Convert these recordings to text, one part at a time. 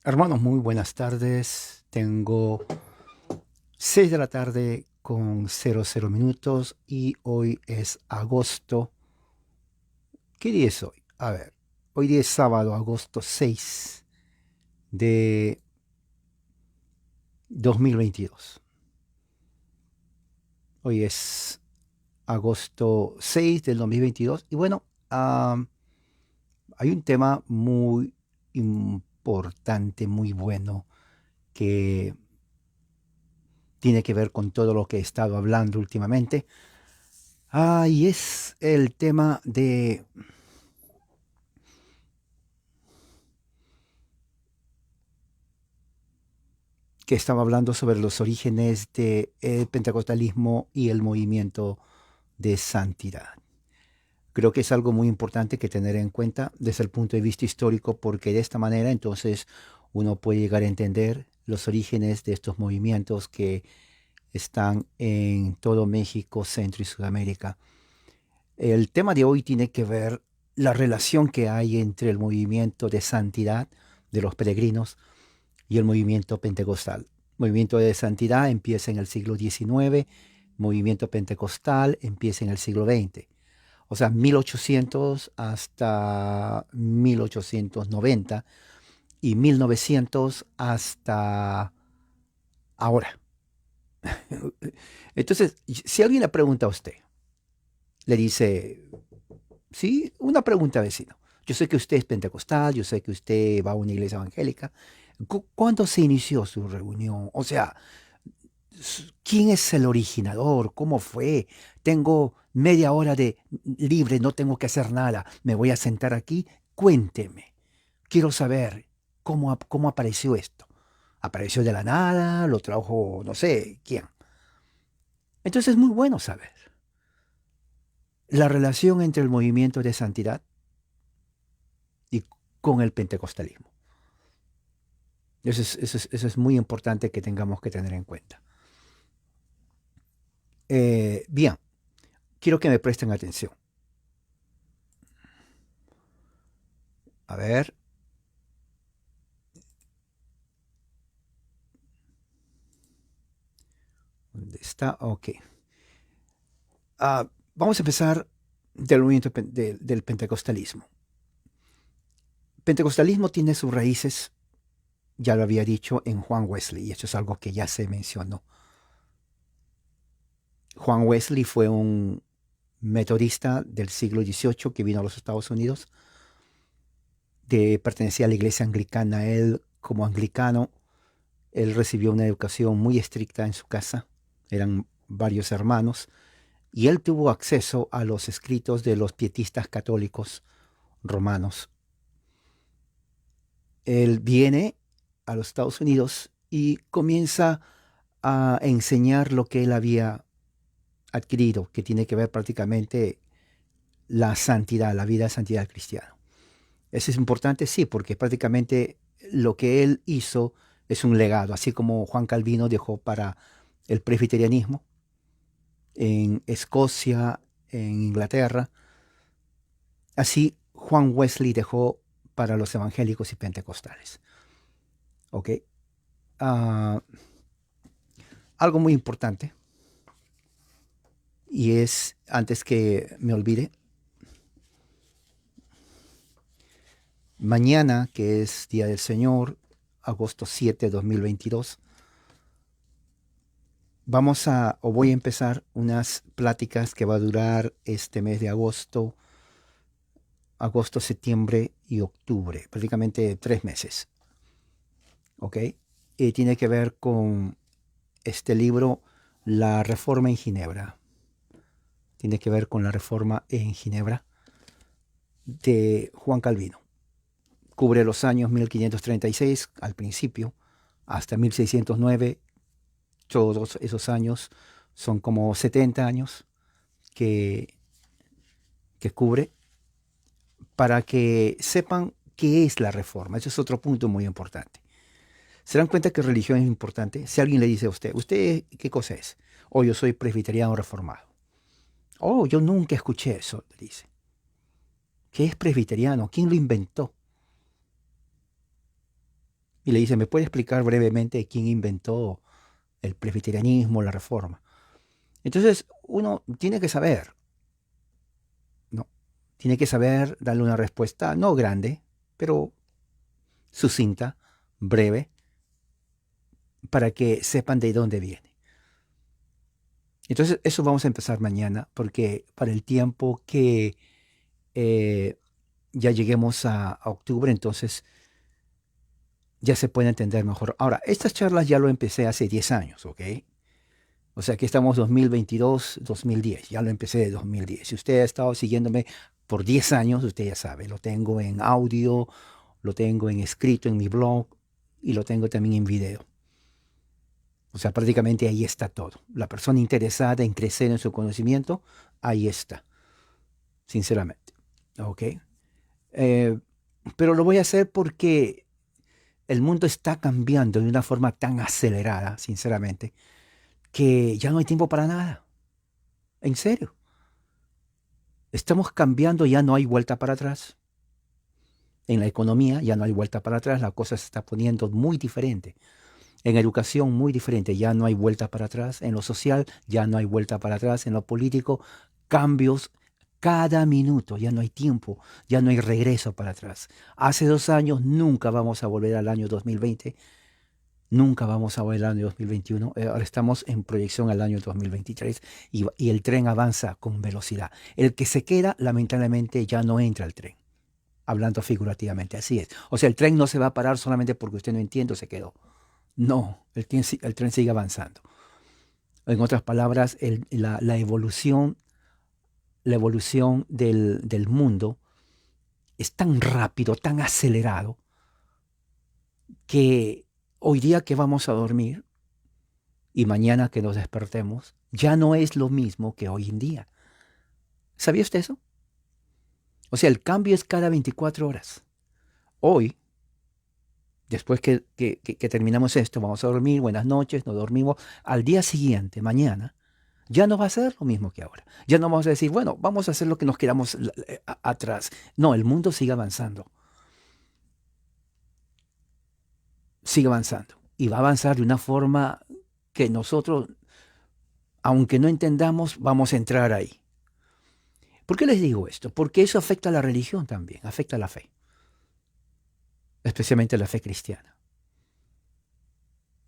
Hermanos, muy buenas tardes. Tengo 6 de la tarde con 00 minutos y hoy es agosto. ¿Qué día es hoy? A ver, hoy día es sábado, agosto 6 de 2022. Hoy es agosto 6 del 2022 y bueno, hay un tema muy importante, muy bueno que tiene que ver con todo lo que he estado hablando últimamente. Y es el tema de que estaba hablando sobre los orígenes del pentecostalismo y el movimiento de santidad. Creo que es algo muy importante que tener en cuenta desde el punto de vista histórico, porque de esta manera entonces uno puede llegar a entender los orígenes de estos movimientos que están en todo México, Centro y Sudamérica. El tema de hoy tiene que ver la relación que hay entre el movimiento de santidad de los peregrinos y el movimiento pentecostal. Movimiento de santidad empieza en el siglo XIX, movimiento pentecostal empieza en el siglo XX. O sea, 1800 hasta 1890 y 1900 hasta ahora. Entonces, si alguien le pregunta a usted, le dice, sí, una pregunta, vecino. Yo sé que usted es pentecostal, yo sé que usted va a una iglesia evangélica. ¿Cuándo se inició su reunión? O sea, ¿quién es el originador? ¿Cómo fue? Tengo media hora de libre, no tengo que hacer nada. Me voy a sentar aquí. Cuénteme. Quiero saber cómo apareció esto. ¿Apareció de la nada? ¿Lo trajo, no sé, quién? Entonces es muy bueno saber la relación entre el movimiento de santidad y con el pentecostalismo. Eso es muy importante que tengamos que tener en cuenta. Bien, quiero que me presten atención. A ver, ¿dónde está? Ok. Vamos a empezar del movimiento del pentecostalismo. Pentecostalismo tiene sus raíces, ya lo había dicho, en Juan Wesley, y esto es algo que ya se mencionó. Juan Wesley fue un metodista del siglo XVIII que vino a los Estados Unidos, pertenecía a la iglesia anglicana. Él, como anglicano, él recibió una educación muy estricta en su casa, eran varios hermanos, y él tuvo acceso a los escritos de los pietistas católicos romanos. Él viene a los Estados Unidos y comienza a enseñar lo que él había adquirido, que tiene que ver prácticamente la santidad, la vida de santidad cristiana. Eso es importante, sí, porque prácticamente lo que él hizo es un legado, así como Juan Calvino dejó para el presbiterianismo en Escocia, en Inglaterra, así Juan Wesley dejó para los evangélicos y pentecostales. ¿Ok? Ah, algo muy importante, y es, antes que me olvide, mañana, que es Día del Señor, agosto 7 de 2022, voy a empezar unas pláticas que va a durar este mes de agosto, septiembre y octubre, prácticamente 3 meses. ¿Ok? Y tiene que ver con este libro, La Reforma en Ginebra. Tiene que ver con la Reforma en Ginebra de Juan Calvino. Cubre los años 1536 al principio hasta 1609. Todos esos años son como 70 años que, que cubre, para que sepan qué es la reforma. Ese es otro punto muy importante. ¿Se dan cuenta que religión es importante? Si alguien le dice a usted, ¿usted qué cosa es? Oh, yo soy presbiteriano reformado. Oh, yo nunca escuché eso, le dice. ¿Qué es presbiteriano? ¿Quién lo inventó? Y le dice, ¿me puede explicar brevemente quién inventó el presbiterianismo, la reforma? Entonces uno tiene que saber, ¿no? Tiene que saber darle una respuesta, no grande, pero sucinta, breve, para que sepan de dónde viene. Entonces eso vamos a empezar mañana, porque para el tiempo que eh, ya lleguemos a octubre, entonces ya se puede entender mejor. Ahora, estas charlas ya lo empecé hace 10 años, ¿ok? O sea, aquí estamos 2022, 2010. Ya lo empecé de 2010. Si usted ha estado siguiéndome por 10 años, usted ya sabe, lo tengo en audio, lo tengo en escrito en mi blog y lo tengo también en video. O sea, prácticamente ahí está todo. La persona interesada en crecer en su conocimiento, ahí está, sinceramente. ¿Ok? Eh, pero lo voy a hacer porque el mundo está cambiando de una forma tan acelerada, sinceramente, que ya no hay tiempo para nada. En serio. Estamos cambiando, ya no hay vuelta para atrás. En la economía ya no hay vuelta para atrás, la cosa se está poniendo muy diferente. En educación muy diferente, ya no hay vuelta para atrás. En lo social ya no hay vuelta para atrás. En lo político, cambios cada minuto, ya no hay tiempo, ya no hay regreso para atrás. Hace 2 años nunca vamos a volver al año 2020, nunca vamos a volver al año 2021. Ahora estamos en proyección al año 2023 y el tren avanza con velocidad. El que se queda, lamentablemente, ya no entra al tren. Hablando figurativamente, así es. O sea, el tren no se va a parar solamente porque usted no entiende o se quedó. No, el tren sigue avanzando. En otras palabras, la evolución del mundo es tan rápido, tan acelerado, que hoy día que vamos a dormir y mañana que nos despertemos, ya no es lo mismo que hoy en día. ¿Sabía usted eso? O sea, el cambio es cada 24 horas. Hoy, después que terminamos esto, vamos a dormir, buenas noches, nos dormimos. Al día siguiente, mañana, ya no va a ser lo mismo que ahora. Ya no vamos a decir, bueno, vamos a hacer lo que nos quedamos atrás. No, el mundo sigue avanzando. Sigue avanzando. Y va a avanzar de una forma que nosotros, aunque no entendamos, vamos a entrar ahí. ¿Por qué les digo esto? Porque eso afecta a la religión también, afecta a la fe, especialmente la fe cristiana,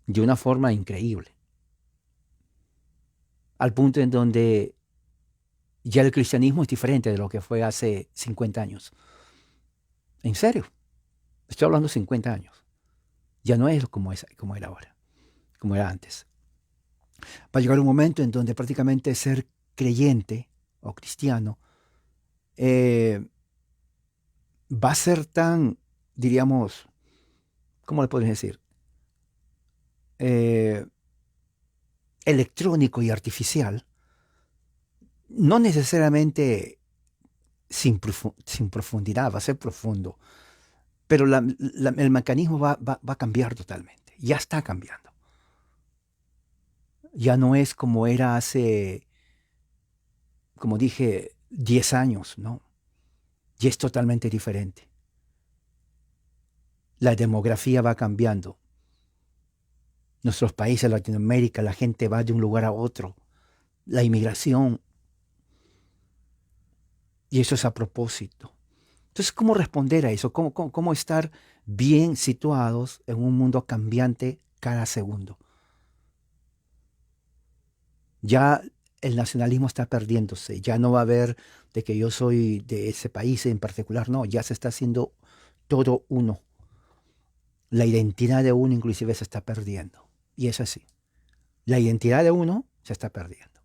de una forma increíble. Al punto en donde ya el cristianismo es diferente de lo que fue hace 50 años. En serio, estoy hablando de 50 años. Ya no es como era ahora, como era antes. Va a llegar un momento en donde prácticamente ser creyente o cristiano eh, va a ser tan, diríamos, ¿cómo le puedes decir? Eh, Electrónico y artificial, no necesariamente sin profundidad, va a ser profundo, pero el mecanismo va a cambiar totalmente, ya está cambiando. Ya no es como era hace, como dije, 10 años, ¿no? Ya es totalmente diferente. La demografía va cambiando. Nuestros países, Latinoamérica, la gente va de un lugar a otro. La inmigración. Y eso es a propósito. Entonces, ¿cómo responder a eso? ¿Cómo estar bien situados en un mundo cambiante cada segundo? Ya el nacionalismo está perdiéndose. Ya no va a haber de que yo soy de ese país en particular. No, ya se está haciendo todo uno. La identidad de uno inclusive se está perdiendo. Y es así. La identidad de uno se está perdiendo.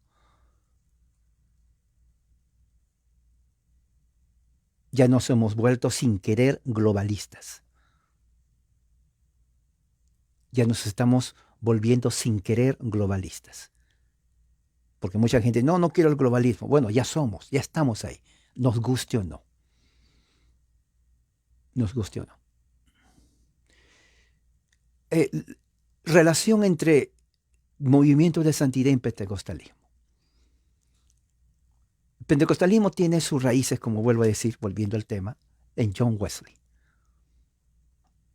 Ya nos hemos vuelto sin querer globalistas. Ya nos estamos volviendo sin querer globalistas. Porque mucha gente, no, no quiero el globalismo. Bueno, ya somos, ya estamos ahí. Nos guste o no. Nos guste o no. Eh, Relación entre movimientos de santidad y pentecostalismo. El pentecostalismo tiene sus raíces, como vuelvo a decir, volviendo al tema, en John Wesley.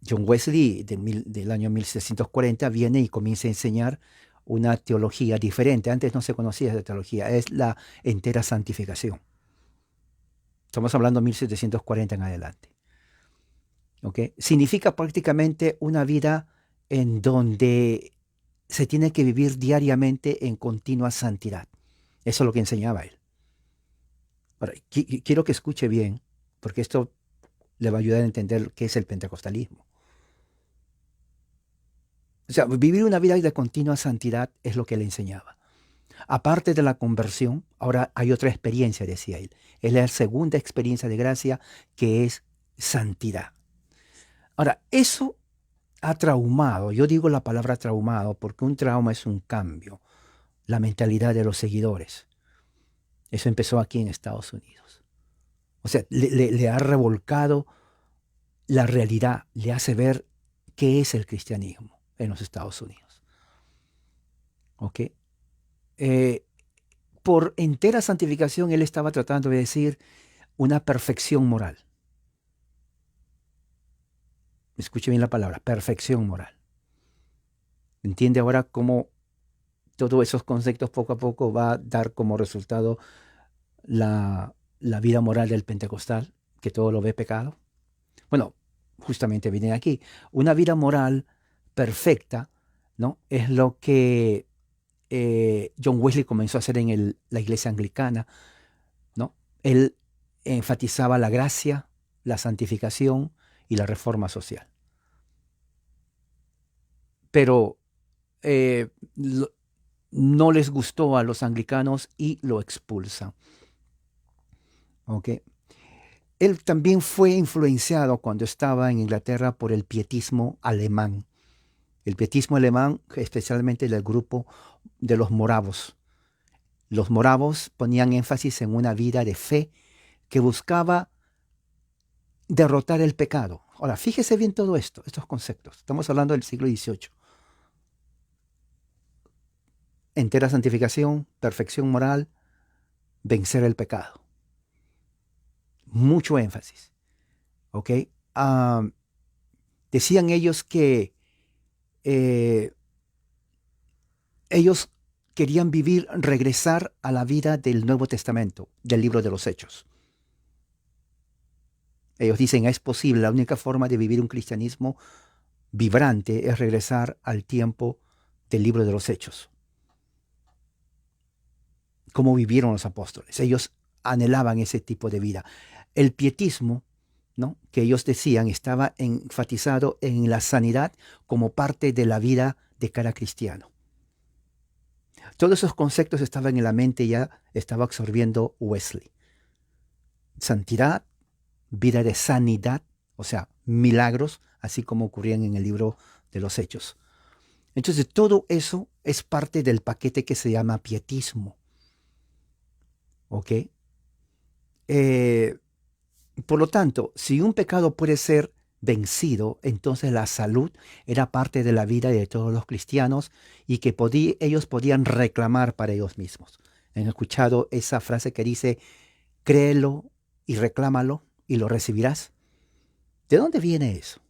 John Wesley del año 1640 viene y comienza a enseñar una teología diferente. Antes no se conocía esa teología, es la entera santificación. Estamos hablando de 1740 en adelante. ¿Ok? Significa prácticamente una vida en donde se tiene que vivir diariamente en continua santidad. Eso es lo que enseñaba él. Ahora, quiero que escuche bien, porque esto le va a ayudar a entender qué es el pentecostalismo. O sea, vivir una vida de continua santidad es lo que él enseñaba. Aparte de la conversión, ahora hay otra experiencia, decía él. Es la segunda experiencia de gracia, que es santidad. Ahora, eso ha traumado, yo digo la palabra traumado porque un trauma es un cambio, la mentalidad de los seguidores. Eso empezó aquí en Estados Unidos. O sea, le ha revolcado la realidad, le hace ver qué es el cristianismo en los Estados Unidos. ¿Ok? Por entera santificación, él estaba tratando de decir una perfección moral. Escuche bien la palabra, perfección moral. ¿Entiende ahora cómo todos esos conceptos poco a poco va a dar como resultado la vida moral del pentecostal, que todo lo ve pecado? Bueno, justamente viene aquí. Una vida moral perfecta, ¿no? Es lo que John Wesley comenzó a hacer en la iglesia anglicana, ¿no? Él enfatizaba la gracia, la santificación y la reforma social. Pero eh, no les gustó a los anglicanos y lo expulsan. ¿Ok? Él también fue influenciado cuando estaba en Inglaterra por el pietismo alemán. El pietismo alemán, especialmente del grupo de los moravos. Los moravos ponían énfasis en una vida de fe que buscaba derrotar el pecado. Ahora, fíjese bien todo esto, estos conceptos. Estamos hablando del siglo XVIII. Entera santificación, perfección moral, vencer el pecado. Mucho énfasis. ¿Ok? Decían ellos que ellos querían regresar a la vida del Nuevo Testamento, del libro de los Hechos. Ellos dicen, es posible, la única forma de vivir un cristianismo vibrante es regresar al tiempo del libro de los Hechos. Cómo vivieron los apóstoles. Ellos anhelaban ese tipo de vida. El pietismo, ¿no?, que ellos decían estaba enfatizado en la sanidad como parte de la vida de cada cristiano. Todos esos conceptos estaban en la mente, ya estaba absorbiendo Wesley. Santidad, vida de sanidad, o sea, milagros, así como ocurrían en el libro de los Hechos. Entonces, todo eso es parte del paquete que se llama pietismo. ¿Ok? Por lo tanto, si un pecado puede ser vencido, entonces la salud era parte de la vida de todos los cristianos y que ellos podían reclamar para ellos mismos. ¿Han escuchado esa frase que dice, créelo y reclámalo y lo recibirás? ¿De dónde viene eso?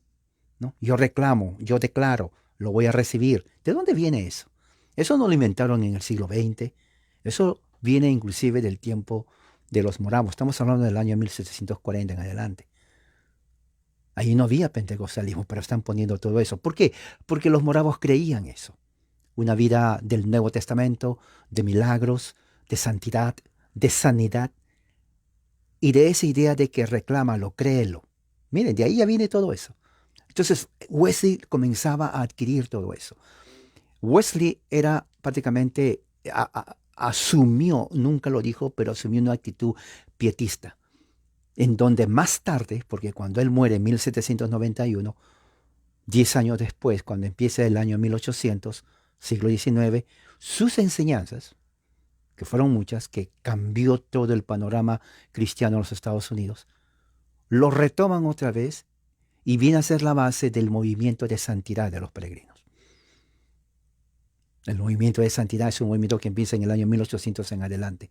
¿No? Yo reclamo, yo declaro, lo voy a recibir. ¿De dónde viene eso? Eso no lo inventaron en el siglo XX. Eso viene inclusive del tiempo de los moravos. Estamos hablando del año 1740 en adelante. Ahí no había pentecostalismo, pero están poniendo todo eso. ¿Por qué? Porque los moravos creían eso. Una vida del Nuevo Testamento, de milagros, de santidad, de sanidad, y de esa idea de que reclámalo, créelo. Miren, de ahí ya viene todo eso. Entonces, Wesley comenzaba a adquirir todo eso. Wesley era prácticamente, asumió, nunca lo dijo, pero asumió una actitud pietista, en donde más tarde, porque cuando él muere en 1791, 10 años después, cuando empieza el año 1800, siglo XIX, sus enseñanzas, que fueron muchas, que cambió todo el panorama cristiano en los Estados Unidos, lo retoman otra vez y viene a ser la base del movimiento de santidad de los peregrinos. El movimiento de santidad es un movimiento que empieza en el año 1800 en adelante.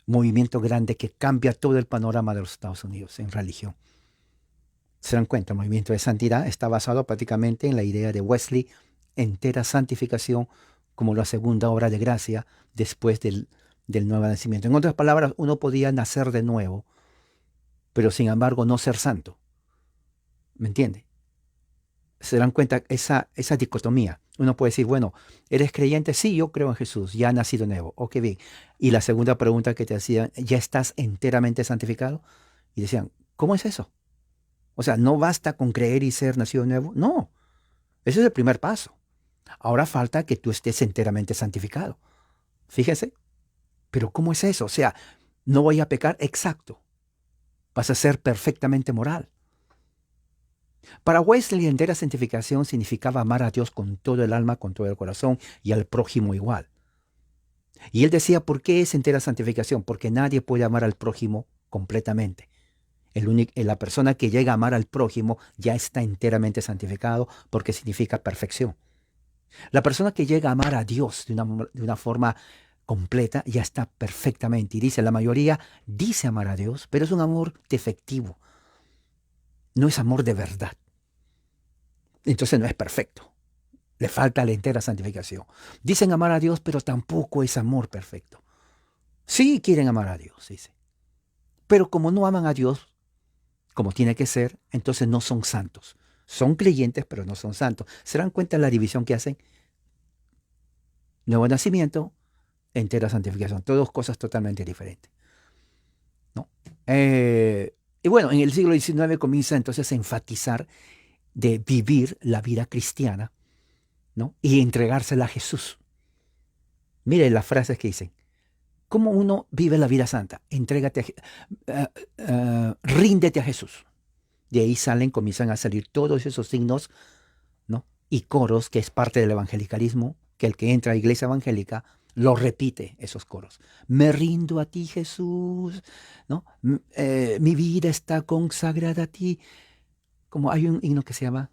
Un movimiento grande que cambia todo el panorama de los Estados Unidos en religión. Se dan cuenta, el movimiento de santidad está basado prácticamente en la idea de Wesley, entera santificación como la segunda obra de gracia después del nuevo nacimiento. En otras palabras, uno podía nacer de nuevo, pero sin embargo no ser santo. ¿Me entiende? Se dan cuenta esa dicotomía. Uno puede decir, bueno, ¿eres creyente? Sí, yo creo en Jesús, ya he nacido nuevo. Ok, bien. Y la segunda pregunta que te hacían, ¿ya estás enteramente santificado? Y decían, ¿cómo es eso? O sea, ¿no basta con creer y ser nacido nuevo? No, ese es el primer paso. Ahora falta que tú estés enteramente santificado. Fíjese, pero ¿cómo es eso? O sea, no voy a pecar, exacto. Vas a ser perfectamente moral. Para Wesley, entera santificación significaba amar a Dios con todo el alma, con todo el corazón y al prójimo igual. Y él decía, ¿por qué es entera santificación? Porque nadie puede amar al prójimo completamente. La persona que llega a amar al prójimo ya está enteramente santificado porque significa perfección. La persona que llega a amar a Dios de una forma completa ya está perfectamente. Y dice, la mayoría dice amar a Dios, pero es un amor defectivo. No es amor de verdad. Entonces no es perfecto. Le falta la entera santificación. Dicen amar a Dios, pero tampoco es amor perfecto. Sí quieren amar a Dios, dice. Pero como no aman a Dios como tiene que ser, entonces no son santos. Son creyentes, pero no son santos. ¿Se dan cuenta de la división que hacen? Nuevo nacimiento, entera santificación. Todas cosas totalmente diferentes, ¿no? Y bueno, en el siglo XIX comienza entonces a enfatizar de vivir la vida cristiana, ¿no? Y entregársela a Jesús. Mire las frases que dicen. ¿Cómo uno vive la vida santa? Ríndete a Jesús. De ahí comienzan a salir todos esos signos, ¿no? Y coros, que es parte del evangelicalismo, que el que entra a la iglesia evangélica lo repite, esos coros. Me rindo a ti, Jesús, ¿no? Mi vida está consagrada a ti. Como hay un himno que se llama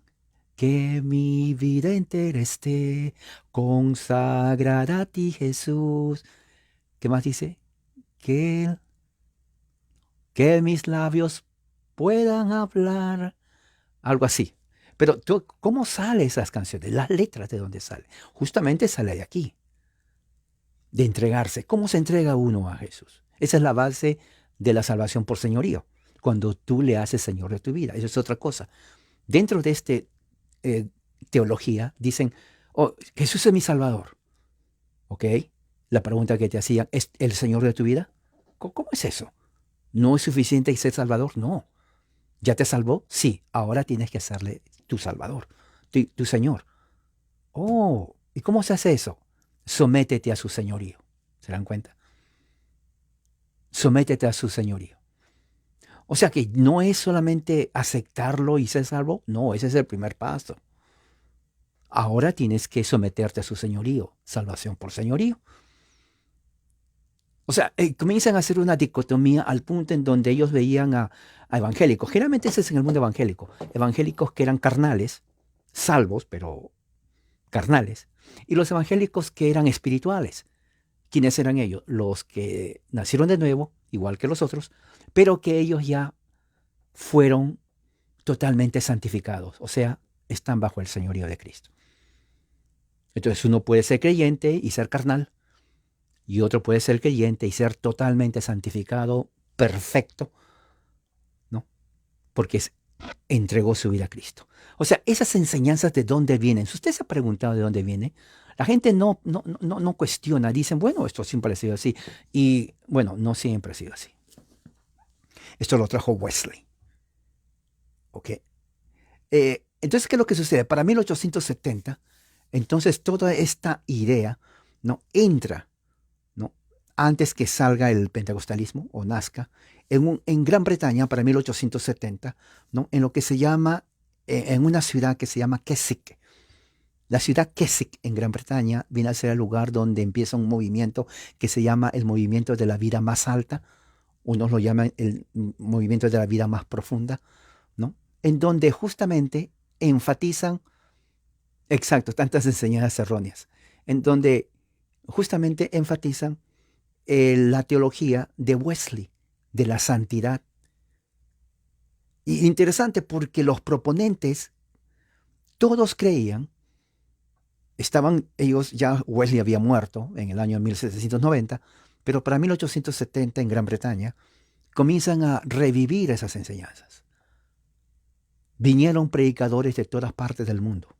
Que mi vida entera esté consagrada a ti, Jesús. ¿Qué más dice? Que, que mis labios puedan hablar. Algo así. Pero ¿cómo salen esas canciones? Las letras de dónde salen. Justamente sale de aquí, de entregarse. ¿Cómo se entrega uno a Jesús? Esa es la base de la salvación por señorío. Cuando tú le haces Señor de tu vida. Eso es otra cosa. Dentro de este teología dicen, oh, Jesús es mi Salvador. ¿Ok? La pregunta que te hacían, ¿es el Señor de tu vida? ¿Cómo es eso? ¿No es suficiente ser Salvador? No. ¿Ya te salvó? Sí. Ahora tienes que hacerle tu Salvador, tu Señor. Oh, ¿y cómo se hace eso? Sométete a su señorío. ¿Se dan cuenta? Sométete a su señorío. O sea que no es solamente aceptarlo y ser salvo. No, ese es el primer paso. Ahora tienes que someterte a su señorío. Salvación por señorío. O sea, comienzan a hacer una dicotomía al punto en donde ellos veían a evangélicos. Generalmente ese es en el mundo evangélico. Evangélicos que eran carnales, salvos, pero carnales. Y los evangélicos que eran espirituales. ¿Quiénes eran ellos? Los que nacieron de nuevo, igual que los otros, pero que ellos ya fueron totalmente santificados. O sea, están bajo el señorío de Cristo. Entonces uno puede ser creyente y ser carnal. Y otro puede ser creyente y ser totalmente santificado, perfecto, ¿no? Porque entregó su vida a Cristo. O sea, esas enseñanzas de dónde vienen. Si usted se ha preguntado de dónde viene, la gente no cuestiona. Dicen, bueno, esto siempre ha sido así. Y bueno, no siempre ha sido así. Esto lo trajo Wesley. ¿Ok? Entonces, ¿qué es lo que sucede? Para 1870, entonces toda esta idea no entra, ¿no? Antes que salga el pentecostalismo o nazca, en Gran Bretaña para 1870, ¿no? En lo que se llama, en una ciudad que se llama Keswick. La ciudad Keswick en Gran Bretaña viene a ser el lugar donde empieza un movimiento que se llama el movimiento de la vida más alta, unos lo llaman el movimiento de la vida más profunda, ¿no? En donde justamente enfatizan, exacto, tantas enseñanzas erróneas, en donde justamente enfatizan la teología de Wesley, de la santidad, Y interesante porque los proponentes, todos creían, ellos ya, Wesley había muerto en el año 1790, pero para 1870 en Gran Bretaña comienzan a revivir esas enseñanzas. Vinieron predicadores de todas partes del mundo.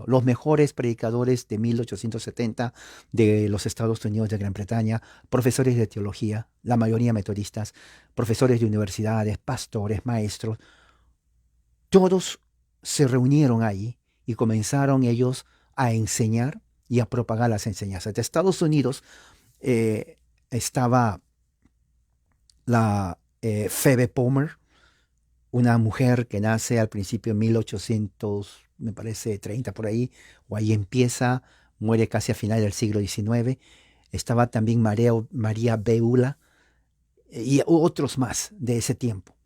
Los mejores predicadores de 1870 de los Estados Unidos de Gran Bretaña, profesores de teología, la mayoría metodistas, profesores de universidades, pastores, maestros, todos se reunieron ahí y comenzaron ellos a enseñar y a propagar las enseñanzas. De Estados Unidos estaba la Phoebe Palmer, una mujer que nace al principio de 1800, me parece 30 por ahí, o ahí empieza, muere casi a final del siglo XIX. Estaba también María Beula y otros más de ese tiempo,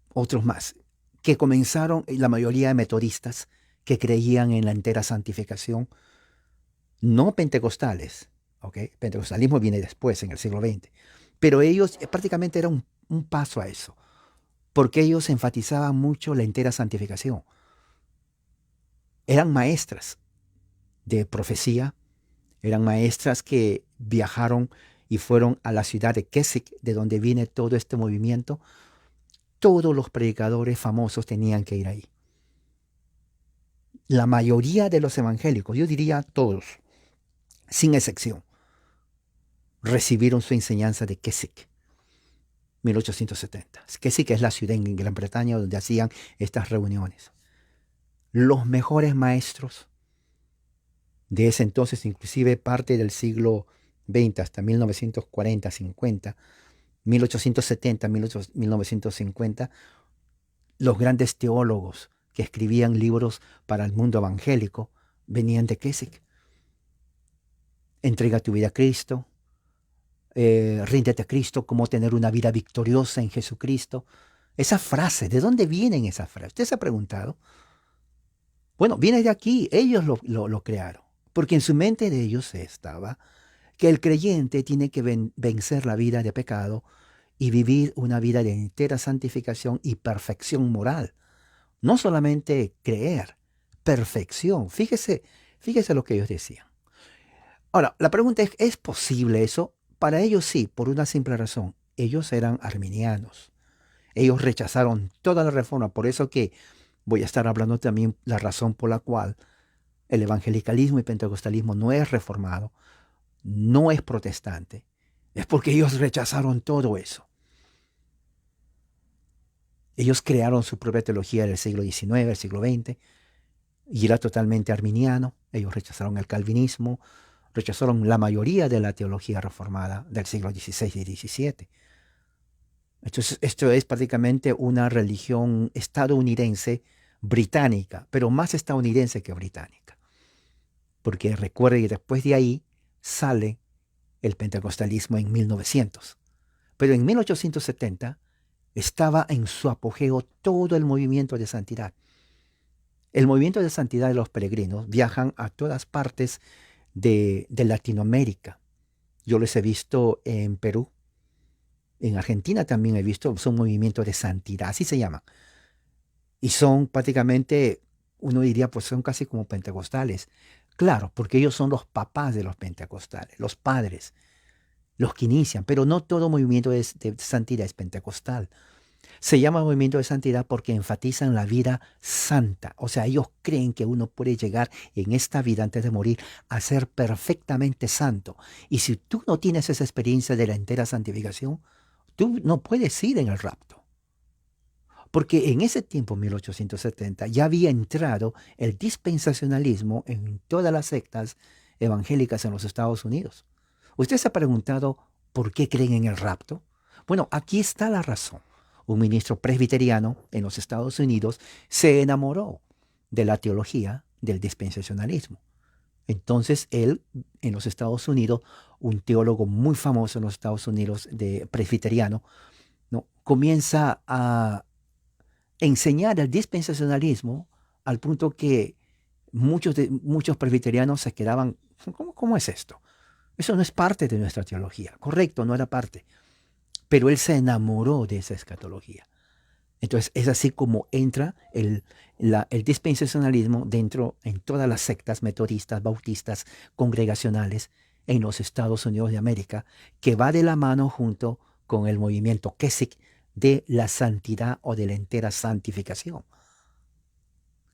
otros más, que comenzaron, la mayoría de metodistas que creían en la entera santificación, no pentecostales, ¿ok? Pentecostalismo viene después, en el siglo XX, pero ellos prácticamente era un paso a eso, porque ellos enfatizaban mucho la entera santificación. Eran maestras de profecía, eran maestras que viajaron y fueron a la ciudad de Keswick, de donde viene todo este movimiento. Todos los predicadores famosos tenían que ir ahí. La mayoría de los evangélicos, yo diría todos, sin excepción, recibieron su enseñanza de Keswick, 1870. Keswick es la ciudad en Gran Bretaña donde hacían estas reuniones. Los mejores maestros de ese entonces, inclusive parte del siglo XX hasta 1940, 50, 1870, 1950, los grandes teólogos que escribían libros para el mundo evangélico venían de Keswick. Entrega tu vida a Cristo, ríndete a Cristo, cómo tener una vida victoriosa en Jesucristo. Esa frase, ¿de dónde vienen esas frases? ¿Usted se ha preguntado? Bueno, viene de aquí, ellos lo crearon, porque en su mente de ellos estaba que el creyente tiene que vencer la vida de pecado y vivir una vida de entera santificación y perfección moral. No solamente creer, perfección. Fíjese lo que ellos decían. Ahora, la pregunta ¿es posible eso? Para ellos sí, por una simple razón. Ellos eran arminianos. Ellos rechazaron toda la reforma. Por eso que voy a estar hablando también la razón por la cual el evangelicalismo y pentecostalismo no es reformado, no es protestante. Es porque ellos rechazaron todo eso. Ellos crearon su propia teología del siglo XIX, del siglo XX, y era totalmente arminiano. Ellos rechazaron el calvinismo, rechazaron la mayoría de la teología reformada del siglo XVI y XVII. Entonces, esto es prácticamente una religión estadounidense británica, pero más estadounidense que británica. Porque recuerde que después de ahí sale el pentecostalismo en 1900. Pero en 1870 estaba en su apogeo todo el movimiento de santidad. El movimiento de santidad de los peregrinos viajan a todas partes de Latinoamérica. Yo les he visto en Perú, en Argentina también he visto, son movimientos de santidad, así se llaman. Y son prácticamente, uno diría, pues son casi como pentecostales. Claro, porque ellos son los papás de los pentecostales, los padres, los que inician, pero no todo movimiento de santidad es pentecostal. Se llama movimiento de santidad porque enfatizan la vida santa. O sea, ellos creen que uno puede llegar en esta vida antes de morir a ser perfectamente santo. Y si tú no tienes esa experiencia de la entera santificación, tú no puedes ir en el rapto. Porque en ese tiempo, 1870, ya había entrado el dispensacionalismo en todas las sectas evangélicas en los Estados Unidos. ¿Usted se ha preguntado por qué creen en el rapto? Bueno, aquí está la razón. Un ministro presbiteriano en los Estados Unidos se enamoró de la teología del dispensacionalismo. Entonces él, en los Estados Unidos, un teólogo muy famoso en los Estados Unidos, de presbiteriano, ¿no?, comienza a enseñar el dispensacionalismo al punto que muchos presbiterianos se quedaban, ¿cómo es esto? Eso no es parte de nuestra teología. Correcto, no era parte. pero él se enamoró de esa escatología. Entonces es así como entra el dispensacionalismo dentro en todas las sectas metodistas, bautistas, congregacionales en los Estados Unidos de América, que va de la mano junto con el movimiento Keswick de la santidad o de la entera santificación.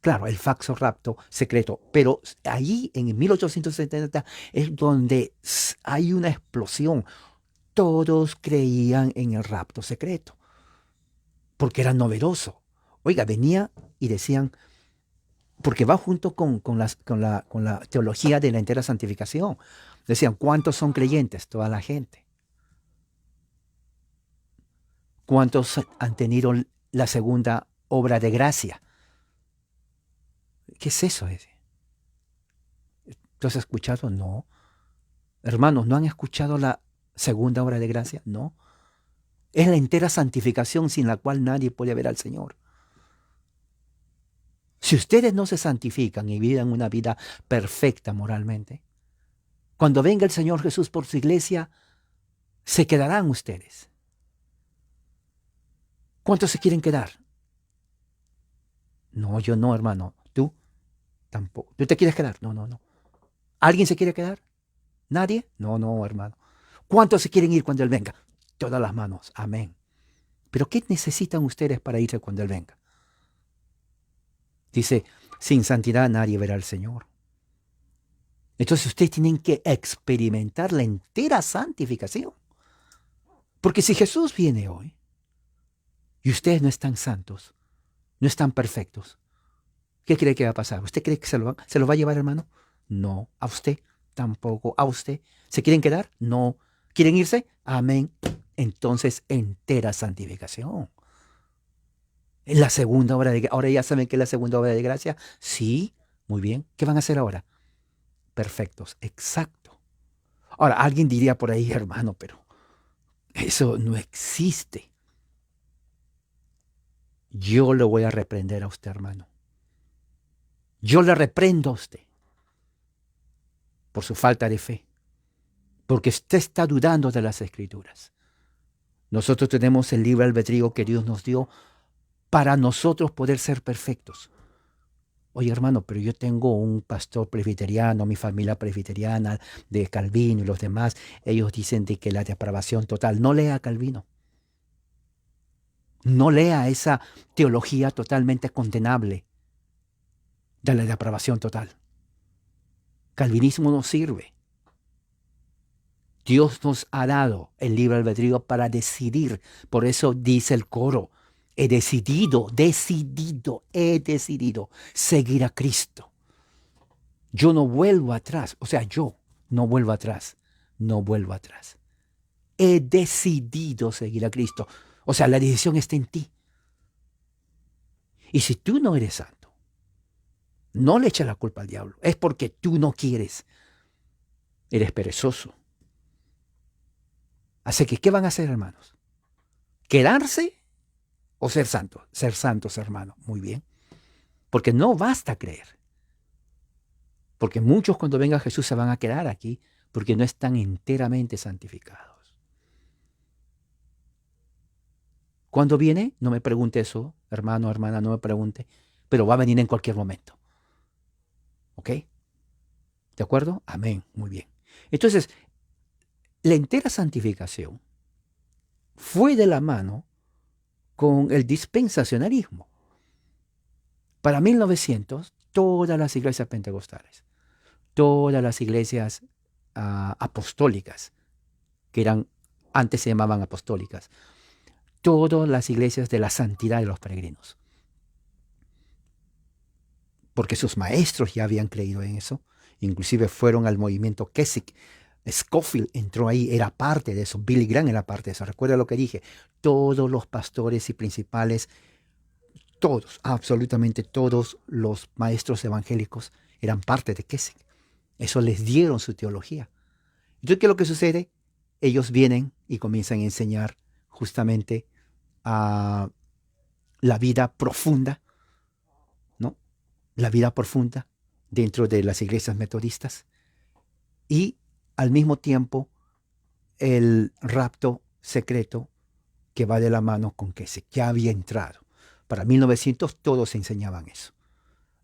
Claro, el faxo rapto secreto, pero allí en 1870 es donde hay una explosión. Todos creían en el rapto secreto, porque era novedoso. Oiga, venía y decían, porque va junto con la teología de la entera santificación. Decían, ¿cuántos son creyentes? Toda la gente. ¿Cuántos han tenido la segunda obra de gracia? ¿Qué es eso? ¿Tú has escuchado? No. Hermanos, ¿no han escuchado la segunda obra de gracia? No. Es la entera santificación sin la cual nadie puede ver al Señor. Si ustedes no se santifican y viven una vida perfecta moralmente, cuando venga el Señor Jesús por su iglesia, se quedarán ustedes. ¿Cuántos se quieren quedar? No, yo no, hermano. ¿Tú? Tampoco. ¿Tú te quieres quedar? No, no, no. ¿Alguien se quiere quedar? ¿Nadie? No, no, hermano. ¿Cuántos se quieren ir cuando Él venga? Todas las manos. Amén. Pero ¿qué necesitan ustedes para irse cuando Él venga? Dice, sin santidad nadie verá al Señor. Entonces ustedes tienen que experimentar la entera santificación. Porque si Jesús viene hoy y ustedes no están santos, no están perfectos, ¿qué cree que va a pasar? ¿Usted cree que se lo va a llevar, hermano? No. ¿A usted? Tampoco. ¿A usted? ¿Se quieren quedar? No. ¿Quieren irse? Amén. Entonces, entera santificación. En la segunda obra de gracia. ¿Ahora ya saben qué es la segunda obra de gracia? Sí. Muy bien. ¿Qué van a hacer ahora? Perfectos. Exacto. Ahora, alguien diría por ahí, hermano, pero eso no existe. Yo le voy a reprender a usted, hermano. Yo le reprendo a usted por su falta de fe, porque usted está dudando de las Escrituras. Nosotros tenemos el libre albedrío que Dios nos dio para nosotros poder ser perfectos. Oye, hermano, pero yo tengo un pastor presbiteriano, mi familia presbiteriana, de Calvino y los demás, ellos dicen de que la depravación total. No lea a Calvino. No lea esa teología totalmente condenable de la depravación total. Calvinismo no sirve. Dios nos ha dado el libre albedrío para decidir. Por eso dice el coro, he decidido seguir a Cristo. Yo no vuelvo atrás. O sea, yo no vuelvo atrás. No vuelvo atrás. He decidido seguir a Cristo. O sea, la decisión está en ti. Y si tú no eres santo, no le eches la culpa al diablo. Es porque tú no quieres. Eres perezoso. Así que, ¿qué van a hacer, hermanos? ¿Quedarse o ser santos? Ser santos, hermano. Muy bien. Porque no basta creer. Porque muchos cuando venga Jesús se van a quedar aquí porque no están enteramente santificados. ¿Cuándo viene? No me pregunte eso, hermano, hermana, no me pregunte. Pero va a venir en cualquier momento. ¿Ok? ¿De acuerdo? Amén. Muy bien. Entonces, la entera santificación fue de la mano con el dispensacionalismo. Para 1900, todas las iglesias pentecostales, todas las iglesias apostólicas, que antes se llamaban apostólicas, todas las iglesias de la santidad de los peregrinos, porque sus maestros ya habían creído en eso, inclusive fueron al movimiento Keswick. Scofield entró ahí, era parte de eso, Billy Graham era parte de eso. Recuerda lo que dije, todos los pastores y principales, todos, absolutamente todos los maestros evangélicos eran parte de Keswick. Eso les dieron su teología. Entonces, ¿qué es lo que sucede? Ellos vienen y comienzan a enseñar justamente a la vida profunda, ¿no? La vida profunda dentro de las iglesias metodistas y al mismo tiempo el rapto secreto que va de la mano con Keswick. Ya había entrado. Para 1900 todos enseñaban eso.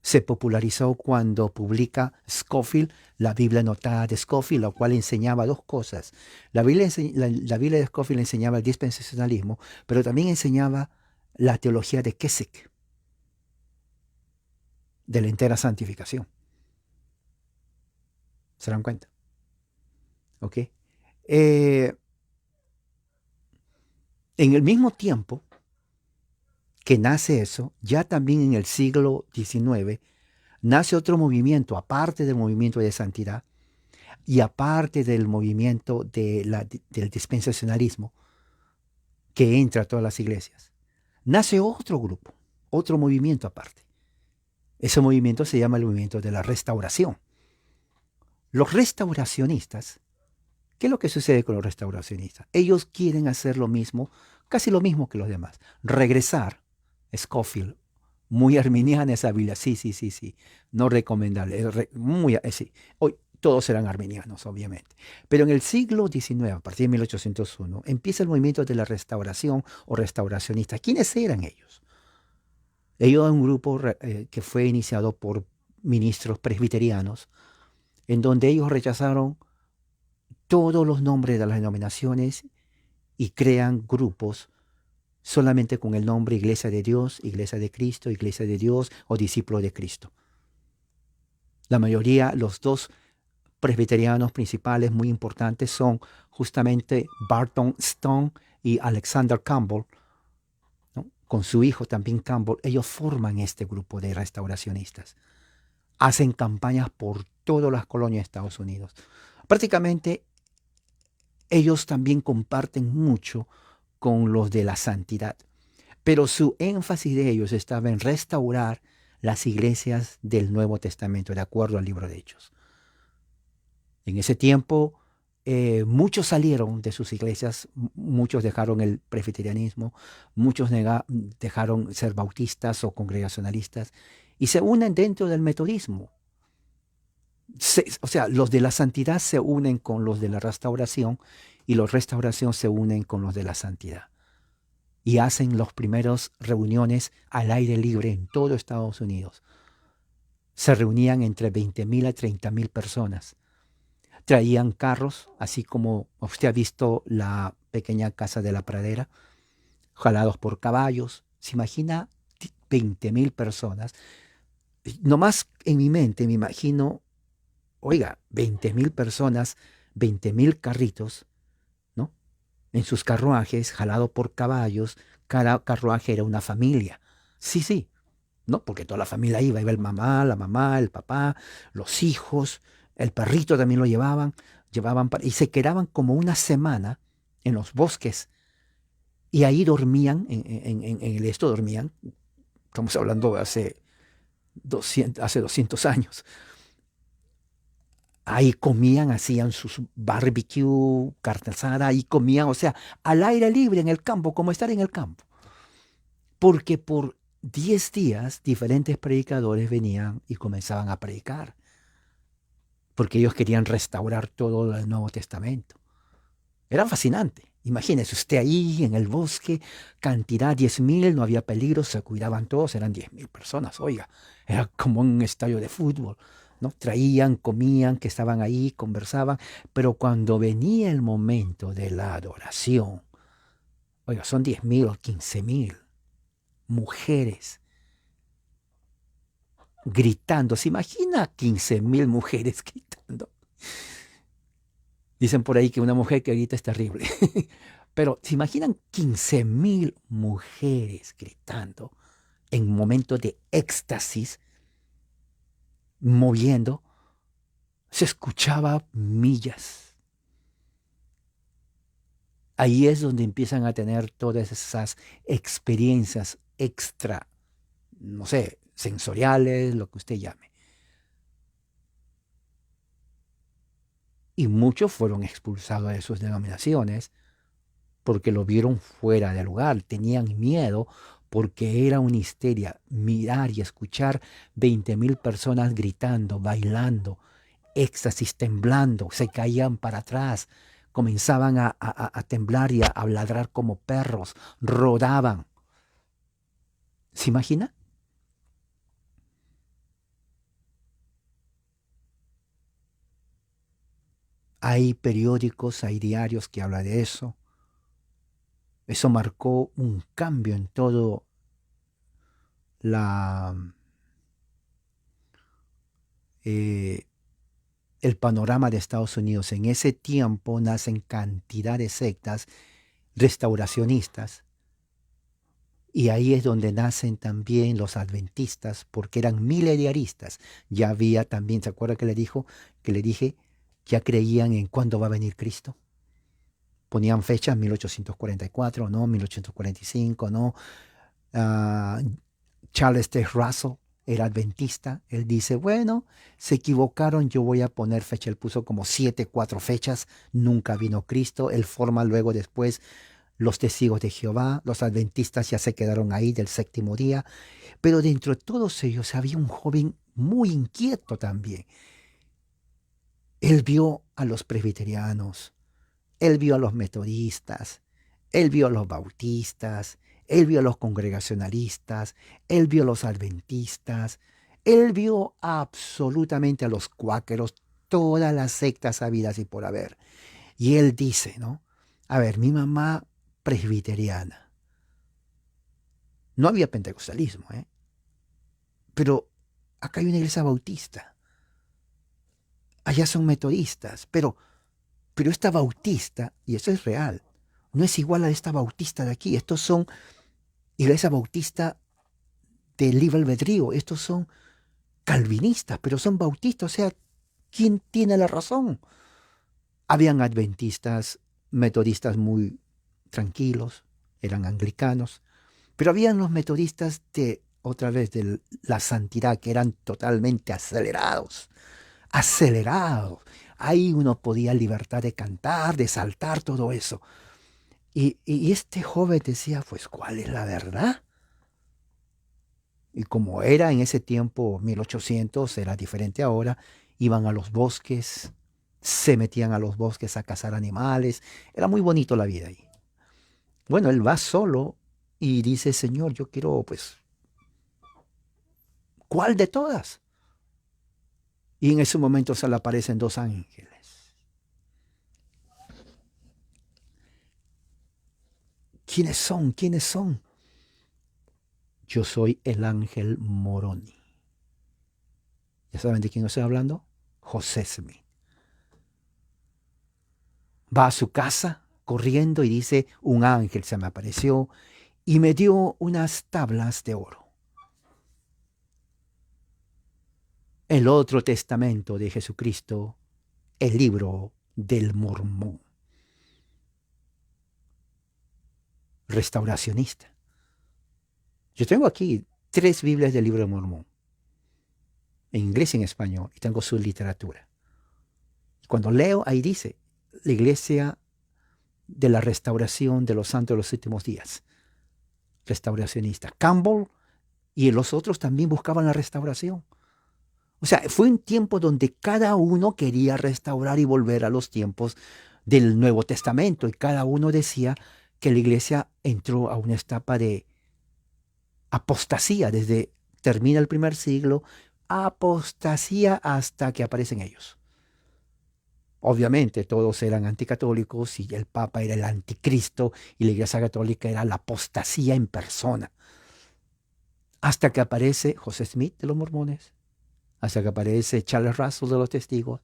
Se popularizó cuando publica Scofield, la Biblia anotada de Scofield, la cual enseñaba dos cosas. La Biblia de Scofield enseñaba el dispensacionalismo, pero también enseñaba la teología de Keswick, de la entera santificación. ¿Se dan cuenta? ¿Ok? En el mismo tiempo que nace eso, ya también en el siglo XIX, nace otro movimiento, aparte del movimiento de santidad y aparte del movimiento del dispensacionalismo que entra a todas las iglesias. Nace otro grupo, otro movimiento aparte. Ese movimiento se llama el movimiento de la restauración. Los restauracionistas, ¿qué es lo que sucede con los restauracionistas? Ellos quieren hacer lo mismo, casi lo mismo que los demás. Regresar, Scofield, muy arminiana esa Biblia, sí, no recomendable, sí. Hoy todos eran arminianos, obviamente. Pero en el siglo XIX, a partir de 1801, empieza el movimiento de la restauración o restauracionista. ¿Quiénes eran ellos? Ellos eran un grupo que fue iniciado por ministros presbiterianos, en donde ellos rechazaron todos los nombres de las denominaciones y crean grupos solamente con el nombre Iglesia de Dios, Iglesia de Cristo, Iglesia de Dios o Discípulo de Cristo. La mayoría, los dos presbiterianos principales muy importantes son justamente Barton Stone y Alexander Campbell, ¿no? Con su hijo también Campbell. Ellos forman este grupo de restauracionistas. Hacen campañas por todas las colonias de Estados Unidos. Prácticamente ellos también comparten mucho con los de la santidad, pero su énfasis de ellos estaba en restaurar las iglesias del Nuevo Testamento, de acuerdo al libro de Hechos. En ese tiempo, muchos salieron de sus iglesias, muchos dejaron el presbiterianismo, muchos dejaron ser bautistas o congregacionalistas y se unen dentro del metodismo. O sea, los de la santidad se unen con los de la restauración y los restauración se unen con los de la santidad. Y hacen las primeras reuniones al aire libre en todo Estados Unidos. Se reunían entre 20,000 a 30,000 personas. Traían carros, así como usted ha visto la pequeña casa de la pradera, jalados por caballos. Se imagina 20,000 personas. Nomás en mi mente me imagino, oiga, 20,000 personas, 20,000 carritos, ¿no? En sus carruajes, jalado por caballos. Cada carruaje era una familia. Sí, ¿no? Porque toda la familia iba el mamá, la mamá, el papá, los hijos, el perrito también lo llevaban y se quedaban como una semana en los bosques y ahí dormían, en el esto dormían, estamos hablando de hace 200 años. Ahí comían, hacían sus barbecue, carne asada, ahí comían, o sea, al aire libre en el campo, como estar en el campo. Porque por 10 días diferentes predicadores venían y comenzaban a predicar. Porque ellos querían restaurar todo el Nuevo Testamento. Era fascinante. Imagínese usted ahí en el bosque, cantidad 10,000, no había peligro, se cuidaban todos, eran 10,000 personas, oiga, era como un estadio de fútbol, ¿no? Traían, comían, que estaban ahí, conversaban, pero cuando venía el momento de la adoración, oiga, son 10,000 o 15,000 mujeres gritando. ¿Se imagina 15,000 mujeres gritando? Dicen por ahí que una mujer que grita es terrible. Pero ¿se imaginan 15,000 mujeres gritando en momentos de éxtasis, moviendo? Se escuchaba millas. Ahí es donde empiezan a tener todas esas experiencias extra, no sé, sensoriales, lo que usted llame. Y muchos fueron expulsados de sus denominaciones porque lo vieron fuera de lugar, tenían miedo porque era una histeria mirar y escuchar 20,000 personas gritando, bailando, éxtasis, temblando, se caían para atrás, comenzaban a temblar y a ladrar como perros, rodaban. ¿Se imagina? Hay periódicos, hay diarios que hablan de eso. Eso marcó un cambio en todo la, eh, el panorama de Estados Unidos. En ese tiempo nacen cantidad de sectas restauracionistas y ahí es donde nacen también los adventistas porque eran mileniaristas. Ya había también, ¿se acuerda que le dije, ya creían en cuándo va a venir Cristo? Ponían fechas 1844, no, 1845, no. Ah, Charles T. Russell era adventista. Él dice, bueno, se equivocaron, yo voy a poner fecha. Él puso como 4 fechas. Nunca vino Cristo. Él forma luego después los testigos de Jehová. Los adventistas ya se quedaron ahí del séptimo día. Pero dentro de todos ellos había un joven muy inquieto también. Él vio a los presbiterianos, él vio a los metodistas, él vio a los bautistas, él vio a los congregacionalistas, él vio a los adventistas, él vio absolutamente a los cuáqueros, todas las sectas habidas y por haber. Y él dice, ¿no? A ver, mi mamá presbiteriana. No había pentecostalismo, ¿eh? Pero acá hay una iglesia bautista. Allá son metodistas, pero esta bautista, y eso es real, no es igual a esta bautista de aquí. Estos son iglesia bautista de libre albedrío. Estos son calvinistas, pero son bautistas. O sea, ¿quién tiene la razón? Habían adventistas, metodistas muy tranquilos, eran anglicanos, pero habían los metodistas de, otra vez, de la santidad, que eran totalmente acelerados, acelerados. Ahí uno podía libertad de cantar, de saltar, todo eso. Y este joven decía, pues, ¿cuál es la verdad? Y como era en ese tiempo, 1800, era diferente ahora, iban a los bosques, se metían a los bosques a cazar animales. Era muy bonito la vida ahí. Bueno, él va solo y dice, Señor, yo quiero, pues, ¿cuál de todas? Y en ese momento se le aparecen 2 ángeles. ¿Quiénes son? ¿Quiénes son? Yo soy el ángel Moroni. ¿Ya saben de quién estoy hablando? José Smith. Va a su casa corriendo y dice, un ángel se me apareció y me dio unas tablas de oro. El otro testamento de Jesucristo, el libro del Mormón. Restauracionista. Yo tengo aquí 3 Biblias del libro de Mormón, en inglés y en español, y tengo su literatura. Cuando leo, ahí dice, la iglesia de la restauración de los santos de los últimos días. Restauracionista. Campbell y los otros también buscaban la restauración. O sea, fue un tiempo donde cada uno quería restaurar y volver a los tiempos del Nuevo Testamento, y cada uno decía que la iglesia entró a una etapa de apostasía, desde termina el primer siglo, apostasía hasta que aparecen ellos. Obviamente todos eran anticatólicos y el Papa era el anticristo y la Iglesia Católica era la apostasía en persona. Hasta que aparece José Smith de los Mormones, hasta que aparece Charles Russell de los Testigos,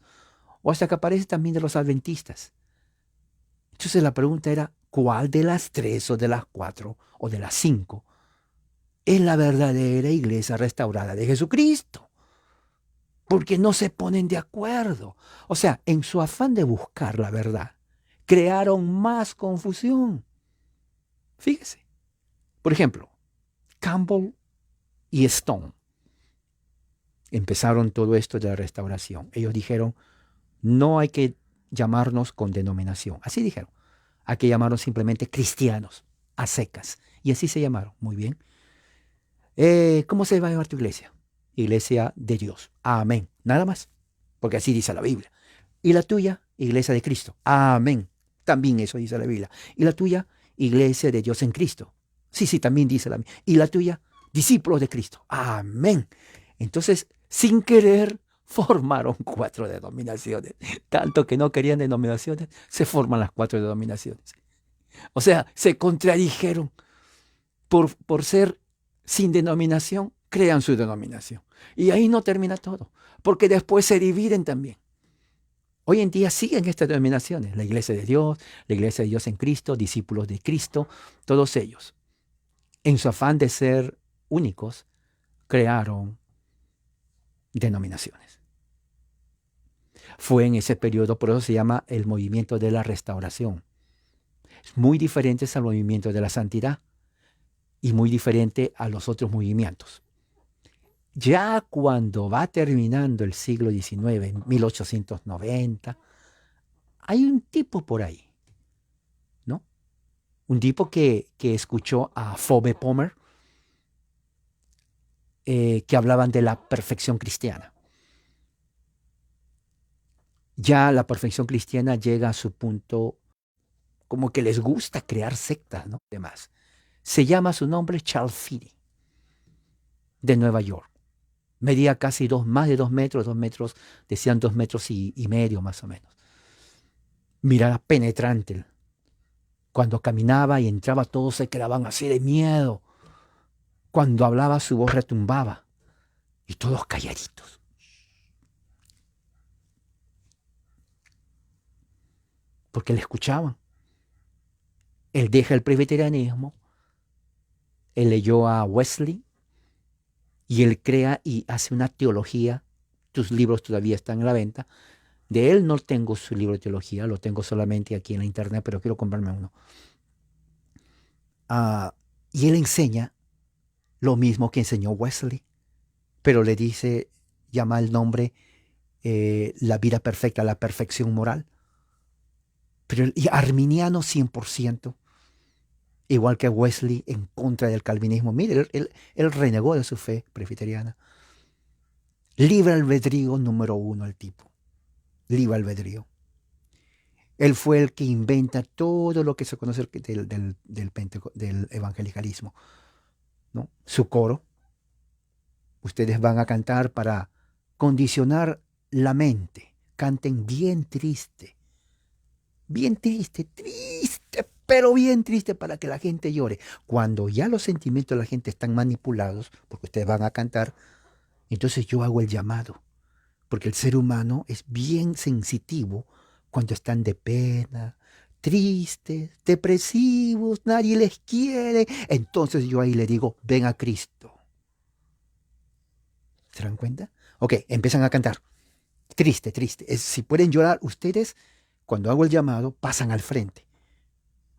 o hasta que aparece también de los Adventistas. Entonces la pregunta era, ¿cuál de las 3 o de las 4 o de las 5 es la verdadera iglesia restaurada de Jesucristo? Porque no se ponen de acuerdo. O sea, en su afán de buscar la verdad, crearon más confusión. Fíjese. Por ejemplo, Campbell y Stone empezaron todo esto de la restauración. Ellos dijeron, no hay que llamarnos con denominación. Así dijeron. Hay que llamarnos simplemente cristianos, a secas. Y así se llamaron. Muy bien. ¿Cómo se va a llamar tu iglesia? Iglesia de Dios. Amén. Nada más. Porque así dice la Biblia. ¿Y la tuya? Iglesia de Cristo. Amén. También eso dice la Biblia. ¿Y la tuya? Iglesia de Dios en Cristo. Sí, sí, también dice la Biblia. ¿Y la tuya? Discípulos de Cristo. Amén. Entonces, sin querer, formaron 4 denominaciones. Tanto que no querían denominaciones, se forman las 4 denominaciones. O sea, se contradijeron. Por ser sin denominación, crean su denominación. Y ahí no termina todo, porque después se dividen también. Hoy en día siguen estas denominaciones, la Iglesia de Dios, la Iglesia de Dios en Cristo, discípulos de Cristo, todos ellos, en su afán de ser únicos, crearon denominaciones. Fue en ese periodo, por eso se llama el movimiento de la restauración. Es muy diferente al movimiento de la santidad y muy diferente a los otros movimientos. Ya cuando va terminando el siglo XIX, en 1890, hay un tipo por ahí, ¿no? Un tipo que escuchó a Phoebe Palmer, que hablaban de la perfección cristiana. Ya la perfección cristiana llega a su punto como que les gusta crear sectas, ¿no? Demás. Se llama su nombre Charles Finney, de Nueva York. Medía casi más de 2 metros, decían 2 metros y medio más o menos. Mirada penetrante. Cuando caminaba y entraba todos se quedaban así de miedo. Cuando hablaba su voz retumbaba y todos calladitos. Porque le escuchaban. Él deja el presbiterianismo, él leyó a Wesley y él crea y hace una teología. Tus libros todavía están a la venta. De él no tengo su libro de teología, lo tengo solamente aquí en la internet, pero quiero comprarme uno. Y él enseña lo mismo que enseñó Wesley, pero le dice, llama el nombre la vida perfecta, la perfección moral. Pero y arminiano 100%, igual que Wesley en contra del calvinismo. Mire, él renegó de su fe presbiteriana. Libre albedrío número 1 el tipo. Libre albedrío. Él fue el que inventa todo lo que se conoce del evangelicalismo, ¿no? Su coro. Ustedes van a cantar para condicionar la mente. Canten bien triste, pero bien triste para que la gente llore. Cuando ya los sentimientos de la gente están manipulados, porque ustedes van a cantar, entonces yo hago el llamado, porque el ser humano es bien sensitivo cuando están de pena, tristes, depresivos, nadie les quiere. Entonces yo ahí le digo, ven a Cristo. ¿Se dan cuenta? Ok, empiezan a cantar. Triste. Si pueden llorar ustedes, cuando hago el llamado, pasan al frente.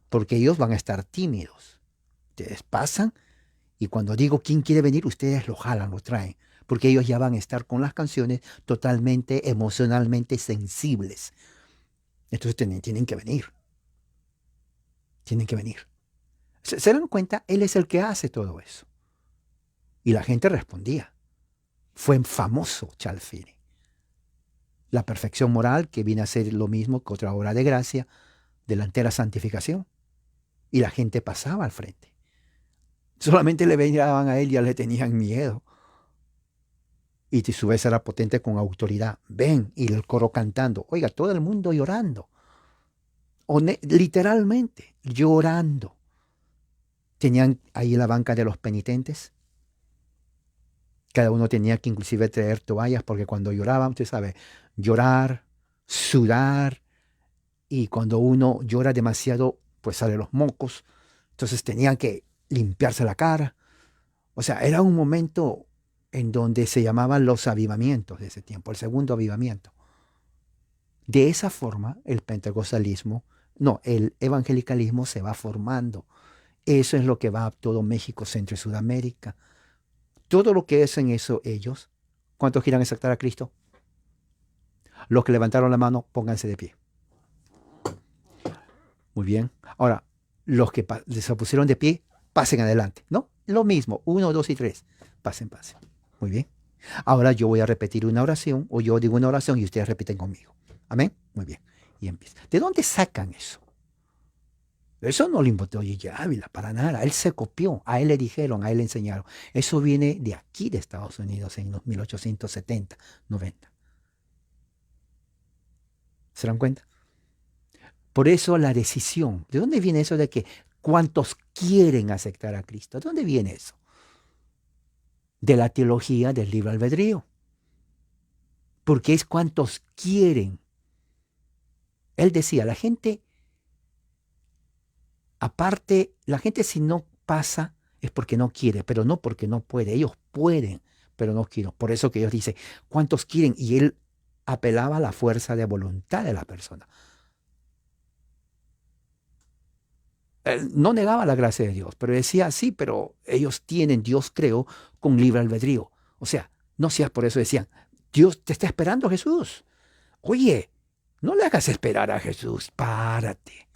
Porque ellos van a estar tímidos. Ustedes pasan y cuando digo quién quiere venir, ustedes lo jalan, lo traen. Porque ellos ya van a estar con las canciones totalmente emocionalmente sensibles. Entonces tienen que venir. Tienen que venir. ¿Se dan cuenta? Él es el que hace todo eso. Y la gente respondía. Fue famoso Charles Finney. La perfección moral, que viene a ser lo mismo que otra obra de gracia, delantera santificación. Y la gente pasaba al frente. Solamente le miraban a él y ya le tenían miedo. Y su vez era potente con autoridad. Ven, y el coro cantando. Oiga, todo el mundo llorando. Literalmente, llorando. Tenían ahí la banca de los penitentes. Cada uno tenía que inclusive traer toallas porque cuando lloraban, usted sabe, llorar, sudar, y cuando uno llora demasiado, pues salen los mocos. Entonces tenían que limpiarse la cara. O sea, era un momento en donde se llamaban los avivamientos de ese tiempo, el segundo avivamiento. De esa forma, el evangelicalismo se va formando. Eso es lo que va a todo México, Centro y Sudamérica. Todo lo que hacen eso ellos. ¿Cuántos quieran aceptar a Cristo? Los que levantaron la mano, pónganse de pie. Muy bien. Ahora, los que se pusieron de pie, pasen adelante, ¿no? Lo mismo, 1, 2 y 3. Pasen. Muy bien. Ahora yo voy a repetir una oración, o yo digo una oración y ustedes repiten conmigo. Amén. Muy bien. Y empieza. ¿De dónde sacan eso? Eso no lo inventó J.J. Ávila, para nada. Él se copió, a él le dijeron, a él le enseñaron. Eso viene de aquí, de Estados Unidos, en los 1870, 90. ¿Se dan cuenta? Por eso la decisión. ¿De dónde viene eso de que cuántos quieren aceptar a Cristo? ¿De dónde viene eso? De la teología del libre albedrío. Porque es cuántos quieren. Él decía, la gente, aparte, la gente si no pasa es porque no quiere, pero no porque no puede. Ellos pueden, pero no quieren. Por eso que Dios dice, ¿cuántos quieren? Y él apelaba a la fuerza de voluntad de la persona. Él no negaba la gracia de Dios, pero decía, sí, pero ellos tienen, Dios creó con libre albedrío. O sea, no seas por eso decían, Dios te está esperando, Jesús. Oye, no le hagas esperar a Jesús, párate.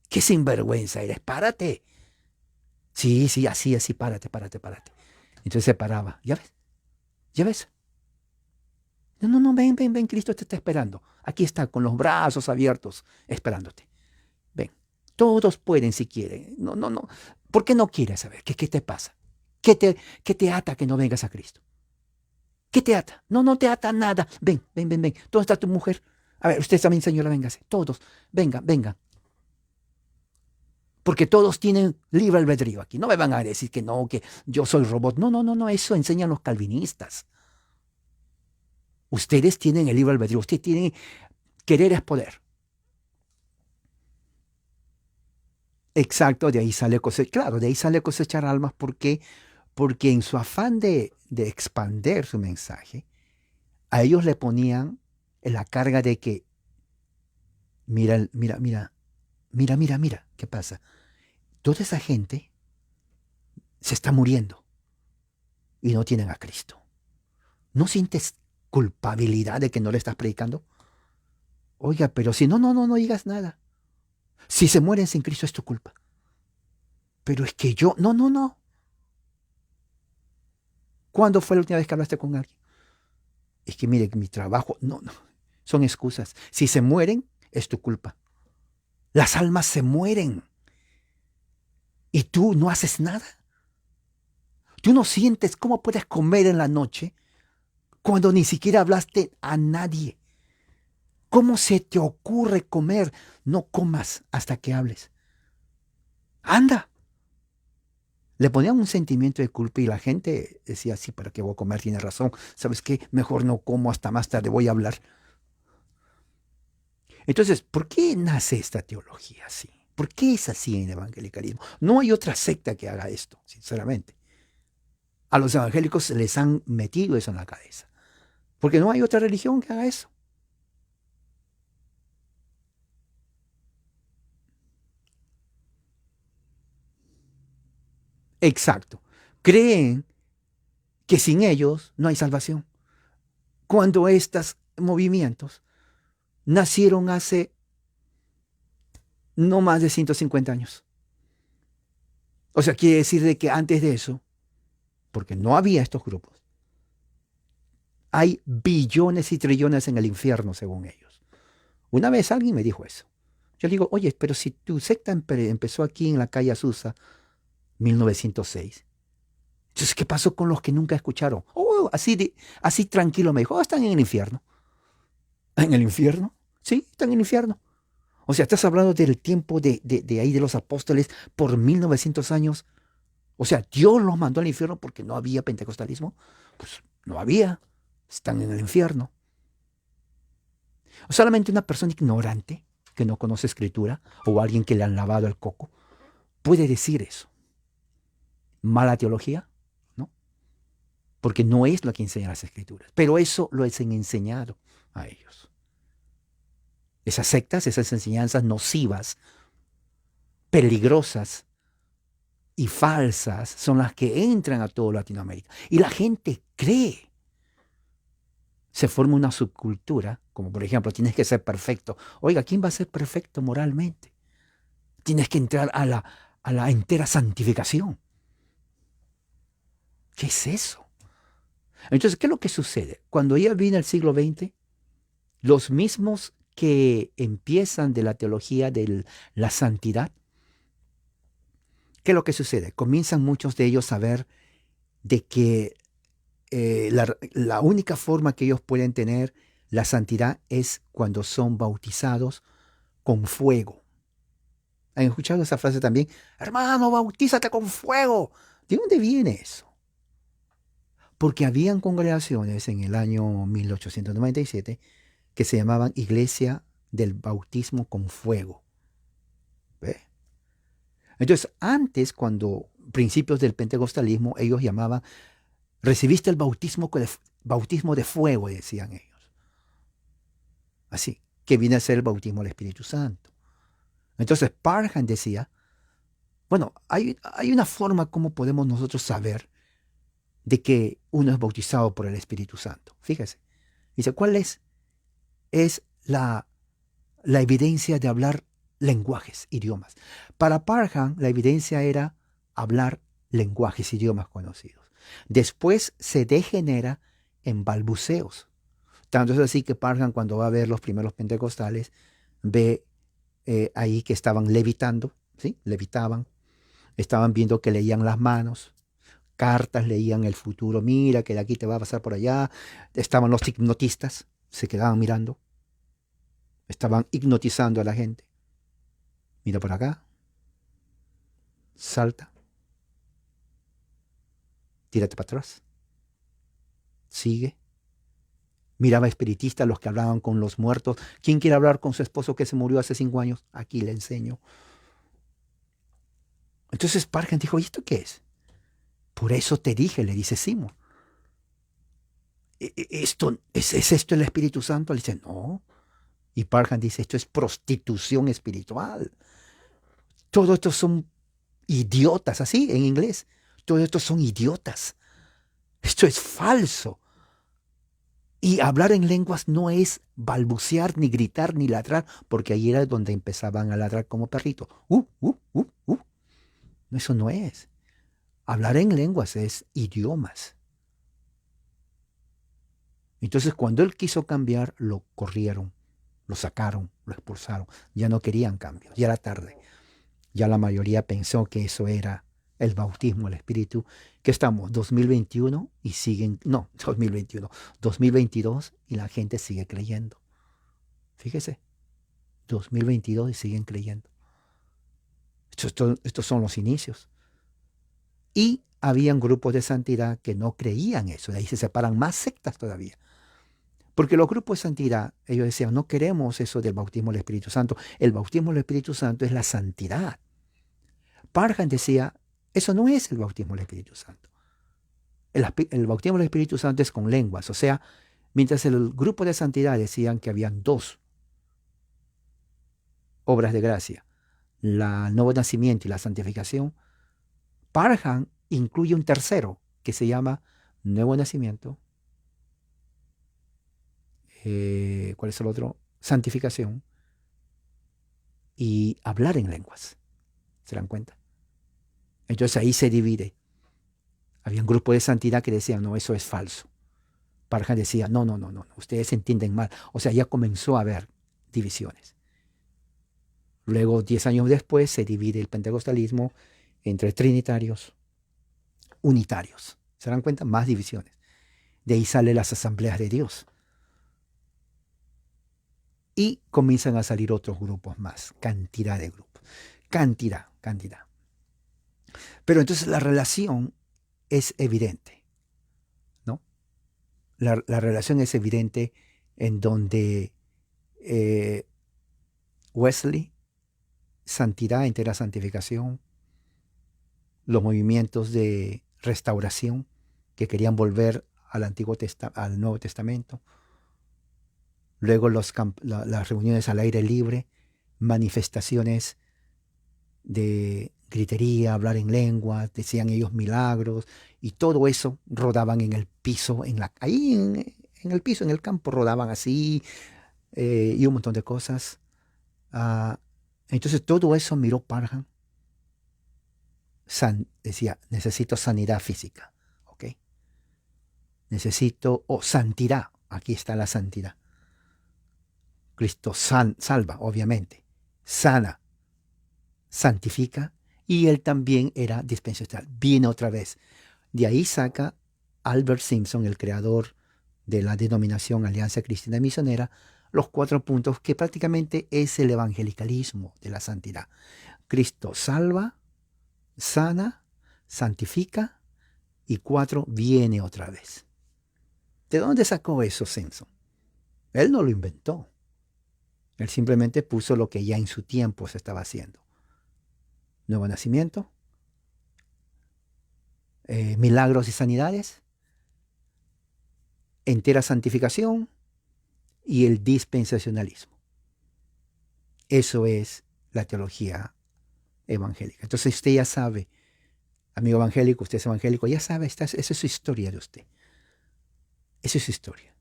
Qué sinvergüenza eres, párate. Sí, sí, así, párate. Entonces se paraba, ¿ya ves? ¿Ya ves? No, ven, Cristo te está esperando. Aquí está, con los brazos abiertos, esperándote. Ven, todos pueden si quieren. No. ¿Por qué no quieres saber? ¿Qué te pasa? ¿Qué te ata que no vengas a Cristo? ¿Qué te ata? No te ata nada. Ven. ¿Dónde está tu mujer? A ver, usted también, señora, véngase. Todos, venga. Porque todos tienen libre albedrío aquí. No me van a decir que no, que yo soy robot. No, eso enseñan los calvinistas. Ustedes tienen el libre albedrío. Ustedes tienen querer es poder. Exacto, de ahí sale cosechar. Claro, de ahí sale cosechar almas. ¿Por qué? Porque en su afán de expander su mensaje, a ellos le ponían la carga de que, mira, ¿qué pasa? Toda esa gente se está muriendo y no tienen a Cristo. ¿No sientes culpabilidad de que no le estás predicando? Oiga, pero si no digas nada. Si se mueren sin Cristo es tu culpa. Pero es que yo, no. ¿Cuándo fue la última vez que hablaste con alguien? Es que mire, mi trabajo, no, son excusas. Si se mueren, es tu culpa. Las almas se mueren. Y tú no haces nada. Tú no sientes cómo puedes comer en la noche cuando ni siquiera hablaste a nadie. ¿Cómo se te ocurre comer? No comas hasta que hables. Anda. Le ponían un sentimiento de culpa y la gente decía, sí, ¿para qué voy a comer? Tiene razón. ¿Sabes qué? Mejor no como hasta más tarde, voy a hablar. Entonces, ¿por qué nace esta teología así? ¿Por qué es así en el evangelicalismo? No hay otra secta que haga esto, sinceramente. A los evangélicos les han metido eso en la cabeza. Porque no hay otra religión que haga eso. Exacto. Creen que sin ellos no hay salvación. Cuando estos movimientos nacieron hace no más de 150 años. O sea, quiere decir de que antes de eso, porque no había estos grupos, hay billones y trillones en el infierno, según ellos. Una vez alguien me dijo eso. Yo le digo, oye, pero si tu secta empezó aquí en la calle Azusa, 1906, entonces, ¿qué pasó con los que nunca escucharon? Oh, así tranquilo me dijo, están en el infierno. ¿En el infierno? Sí, están en el infierno. O sea, estás hablando del tiempo de ahí de los apóstoles por 1900 años. O sea, Dios los mandó al infierno porque no había pentecostalismo. Pues no había. Están en el infierno. O solamente una persona ignorante que no conoce escritura o alguien que le han lavado el coco puede decir eso. ¿Mala teología? No. Porque no es lo que enseñan las escrituras. Pero eso lo han enseñado a ellos. Esas sectas, esas enseñanzas nocivas, peligrosas y falsas son las que entran a toda Latinoamérica. Y la gente cree. Se forma una subcultura, como por ejemplo, tienes que ser perfecto. Oiga, ¿quién va a ser perfecto moralmente? Tienes que entrar a la entera santificación. ¿Qué es eso? Entonces, ¿qué es lo que sucede? Cuando ya viene el siglo XX, los mismos que empiezan de la teología de la santidad ¿Qué es lo que sucede? Comienzan muchos de ellos a ver de que la única forma que ellos pueden tener la santidad es cuando son bautizados con fuego. ¿Han escuchado esa frase también? Hermano, bautízate con fuego. ¿De dónde viene eso? Porque habían congregaciones en el año 1897 que se llamaban Iglesia del Bautismo con Fuego. ¿Ve? Entonces, antes, cuando principios del pentecostalismo, ellos llamaban, recibiste el bautismo de fuego, decían ellos. Así, que viene a ser el bautismo del Espíritu Santo. Entonces, Parham decía, bueno, hay una forma como podemos nosotros saber de que uno es bautizado por el Espíritu Santo. Fíjese. Dice, ¿cuál es? Es la evidencia de hablar lenguajes, idiomas. Para Parham, la evidencia era hablar lenguajes, idiomas conocidos. Después se degenera en balbuceos. Tanto es así que Parham, cuando va a ver los primeros pentecostales, ve ahí que estaban levitando, ¿sí? Levitaban, estaban viendo que leían las manos, cartas, leían el futuro, mira que de aquí te va a pasar por allá. Estaban los hipnotistas, se quedaban mirando, estaban hipnotizando a la gente. Mira por acá, salta, tírate para atrás, sigue. Miraba espiritistas, los que hablaban con los muertos. ¿Quién quiere hablar con su esposo que se murió hace 5 años? Aquí le enseño. Entonces Parham dijo, ¿y esto qué es? Por eso te dije, le dice Simón. ¿Es esto el Espíritu Santo? Le dice, no. Y Parham dice, esto es prostitución espiritual. Todos estos son idiotas, así en inglés. Todos estos son idiotas. Esto es falso. Y hablar en lenguas no es balbucear, ni gritar, ni ladrar, porque ahí era donde empezaban a ladrar como perritos. Eso no es. Hablar en lenguas es idiomas. Entonces, cuando él quiso cambiar, lo corrieron, lo sacaron, lo expulsaron. Ya no querían cambios, ya era tarde. Ya la mayoría pensó que eso era el bautismo, el Espíritu, que estamos 2021 y siguen, no, 2021, 2022 y la gente sigue creyendo. Fíjese, 2022 y siguen creyendo. Estos son los inicios. Y habían grupos de santidad que no creían eso, de ahí se separan más sectas todavía. Porque los grupos de santidad, ellos decían, no queremos eso del bautismo del Espíritu Santo. El bautismo del Espíritu Santo es la santidad. Parham decía, eso no es el bautismo del Espíritu Santo. El bautismo del Espíritu Santo es con lenguas. O sea, mientras el grupo de santidad decían que habían 2 obras de gracia, el nuevo nacimiento y la santificación, Parham incluye un tercero que se llama nuevo nacimiento. ¿Cuál es el otro? Santificación y hablar en lenguas. ¿Se dan cuenta? Entonces ahí se divide. Había un grupo de santidad que decían, no, eso es falso. Parham decía, no, ustedes entienden mal. O sea, ya comenzó a haber divisiones. Luego, 10 años después, se divide el pentecostalismo entre trinitarios, unitarios. ¿Se dan cuenta? Más divisiones. De ahí salen las asambleas de Dios. Y comienzan a salir otros grupos más, cantidad de grupos. Cantidad. Pero entonces la relación es evidente, ¿no? La relación es evidente en donde Wesley, santidad, entera santificación, los movimientos de restauración que querían volver al Nuevo Testamento, luego las reuniones al aire libre, manifestaciones de gritería, hablar en lengua, decían ellos milagros, y todo eso rodaban en el piso, ahí en el piso, en el campo, rodaban así, y un montón de cosas. Entonces todo eso miró Parham. Decía, necesito sanidad física, ¿ok? Necesito, santidad, aquí está la santidad. Cristo salva, obviamente, sana, santifica y él también era dispensacional. Viene otra vez. De ahí saca Albert Simpson, el creador de la denominación Alianza Cristiana Misionera, los 4 puntos que prácticamente es el evangelicalismo de la santidad. Cristo salva, sana, santifica y 4, viene otra vez. ¿De dónde sacó eso Simpson? Él no lo inventó. Él simplemente puso lo que ya en su tiempo se estaba haciendo. Nuevo nacimiento, milagros y sanidades, entera santificación y el dispensacionalismo. Eso es la teología evangélica. Entonces usted ya sabe, amigo evangélico, usted es evangélico, ya sabe, esa es su historia de usted. Esa es su historia.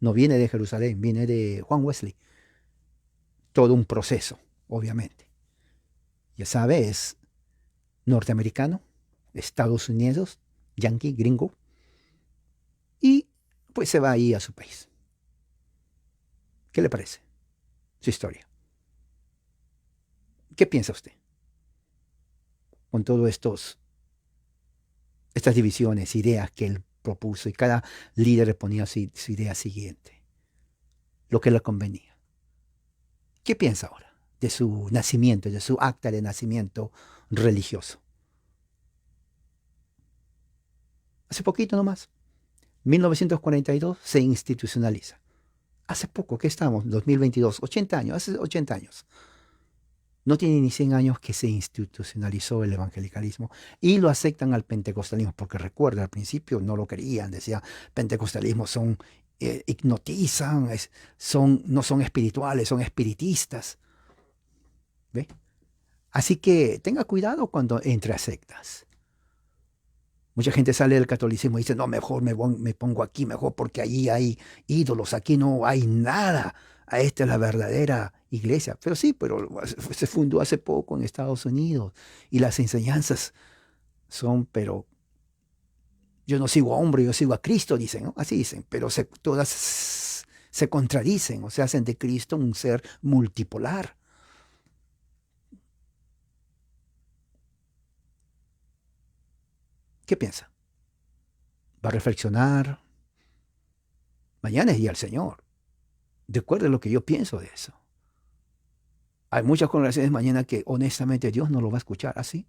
No viene de Jerusalén, viene de Juan Wesley. Todo un proceso, obviamente. Ya sabe, es norteamericano, Estados Unidos, yankee, gringo, y pues se va ahí a su país. ¿Qué le parece? Su historia. ¿Qué piensa usted con todas estas divisiones, ideas que él propuso y cada líder le ponía su idea siguiente, lo que le convenía? ¿Qué piensa ahora de su nacimiento, de su acta de nacimiento religioso? Hace poquito nomás, 1942 se institucionaliza. Hace poco, ¿qué estamos? 2022, 80 años, hace 80 años. No tiene ni 100 años que se institucionalizó el evangelicalismo y lo aceptan al pentecostalismo, porque recuerda, al principio no lo querían, decía, pentecostalismo son, hipnotizan, no son espirituales, son espiritistas. ¿Ve? Así que tenga cuidado cuando entre a sectas. Mucha gente sale del catolicismo y dice, no, mejor me pongo aquí, mejor porque allí hay ídolos, aquí no hay nada. Esta es la verdadera iglesia. Pero sí, pero se fundó hace poco en Estados Unidos y las enseñanzas son, pero yo no sigo a hombre, yo sigo a Cristo, dicen, ¿no? Así dicen, pero todas se contradicen o se hacen de Cristo un ser multipolar. ¿Qué piensa? ¿Va a reflexionar? Mañana es día del Señor. Recuerde lo que yo pienso de eso. Hay muchas congregaciones mañana que honestamente Dios no lo va a escuchar así,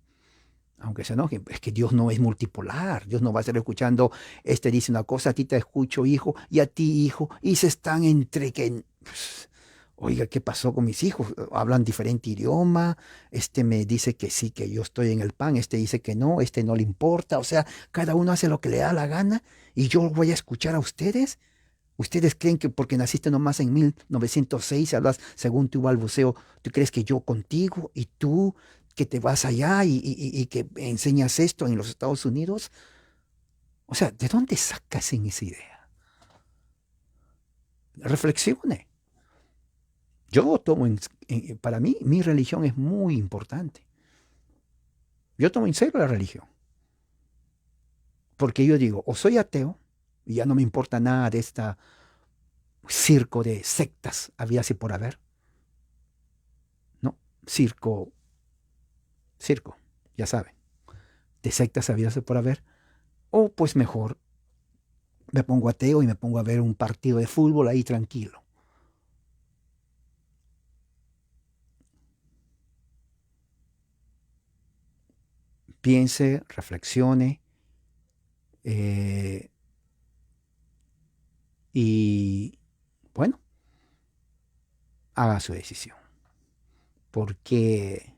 aunque se enojen. Es que Dios no es multipolar. Dios no va a estar escuchando, este dice una cosa, a ti te escucho, hijo, y a ti, hijo, y se están entre que... Oiga, ¿qué pasó con mis hijos? Hablan diferente idioma, este me dice que sí, que yo estoy en el pan, este dice que no, este no le importa. O sea, cada uno hace lo que le da la gana y yo voy a escuchar a ustedes. ¿Ustedes creen que porque naciste nomás en 1906, hablas según tu balbuceo, tú crees que yo contigo y tú que te vas allá y que enseñas esto en los Estados Unidos? O sea, ¿de dónde sacas en esa idea? Reflexione. Yo tomo, para mí, mi religión es muy importante. Yo tomo en serio la religión. Porque yo digo, o soy ateo, y ya no me importa nada de esta circo de sectas, había así por haber. No, circo, ya saben, de sectas había así por haber. O pues mejor me pongo ateo y me pongo a ver un partido de fútbol ahí tranquilo. Piense, reflexione y bueno, haga su decisión. Porque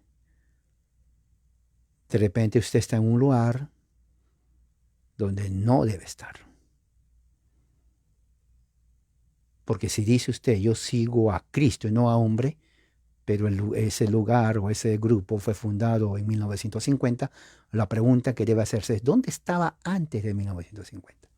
de repente usted está en un lugar donde no debe estar. Porque si dice usted, yo sigo a Cristo y no a hombre, pero ese lugar o ese grupo fue fundado en 1950, la pregunta que debe hacerse es, ¿dónde estaba antes de 1950?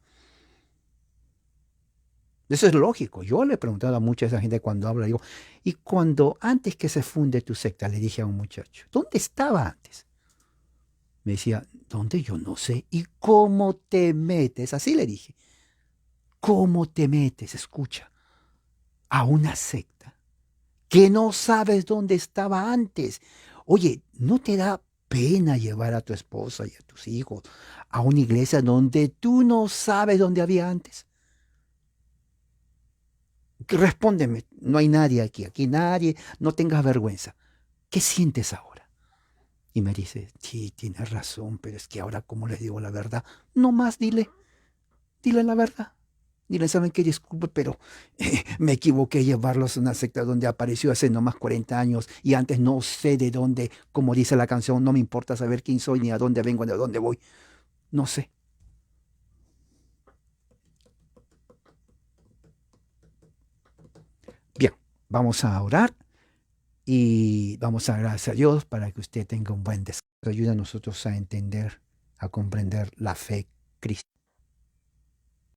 Eso es lógico. Yo le he preguntado a mucha de esa gente cuando habla, digo, y cuando antes que se funde tu secta, le dije a un muchacho, ¿dónde estaba antes? Me decía, ¿dónde? Yo no sé. ¿Y cómo te metes? Así le dije. ¿Cómo te metes? Escucha, a una secta que no sabes dónde estaba antes. Oye, ¿no te da pena llevar a tu esposa y a tus hijos a una iglesia donde tú no sabes dónde había antes? Respóndeme, no hay nadie aquí, aquí nadie, no tengas vergüenza. ¿Qué sientes ahora? Y me dice, sí, tienes razón, pero es que ahora, ¿cómo les digo la verdad? No más, dile la verdad. Dile, ¿saben qué? Disculpe, pero me equivoqué llevarlos a una secta donde apareció hace nomás 40 años y antes no sé de dónde, como dice la canción, no me importa saber quién soy, ni a dónde vengo, ni a dónde voy. No sé. Bien, vamos a orar y vamos a agradecer a Dios para que usted tenga un buen descanso. Ayuda a nosotros a entender, a comprender la fe cristiana.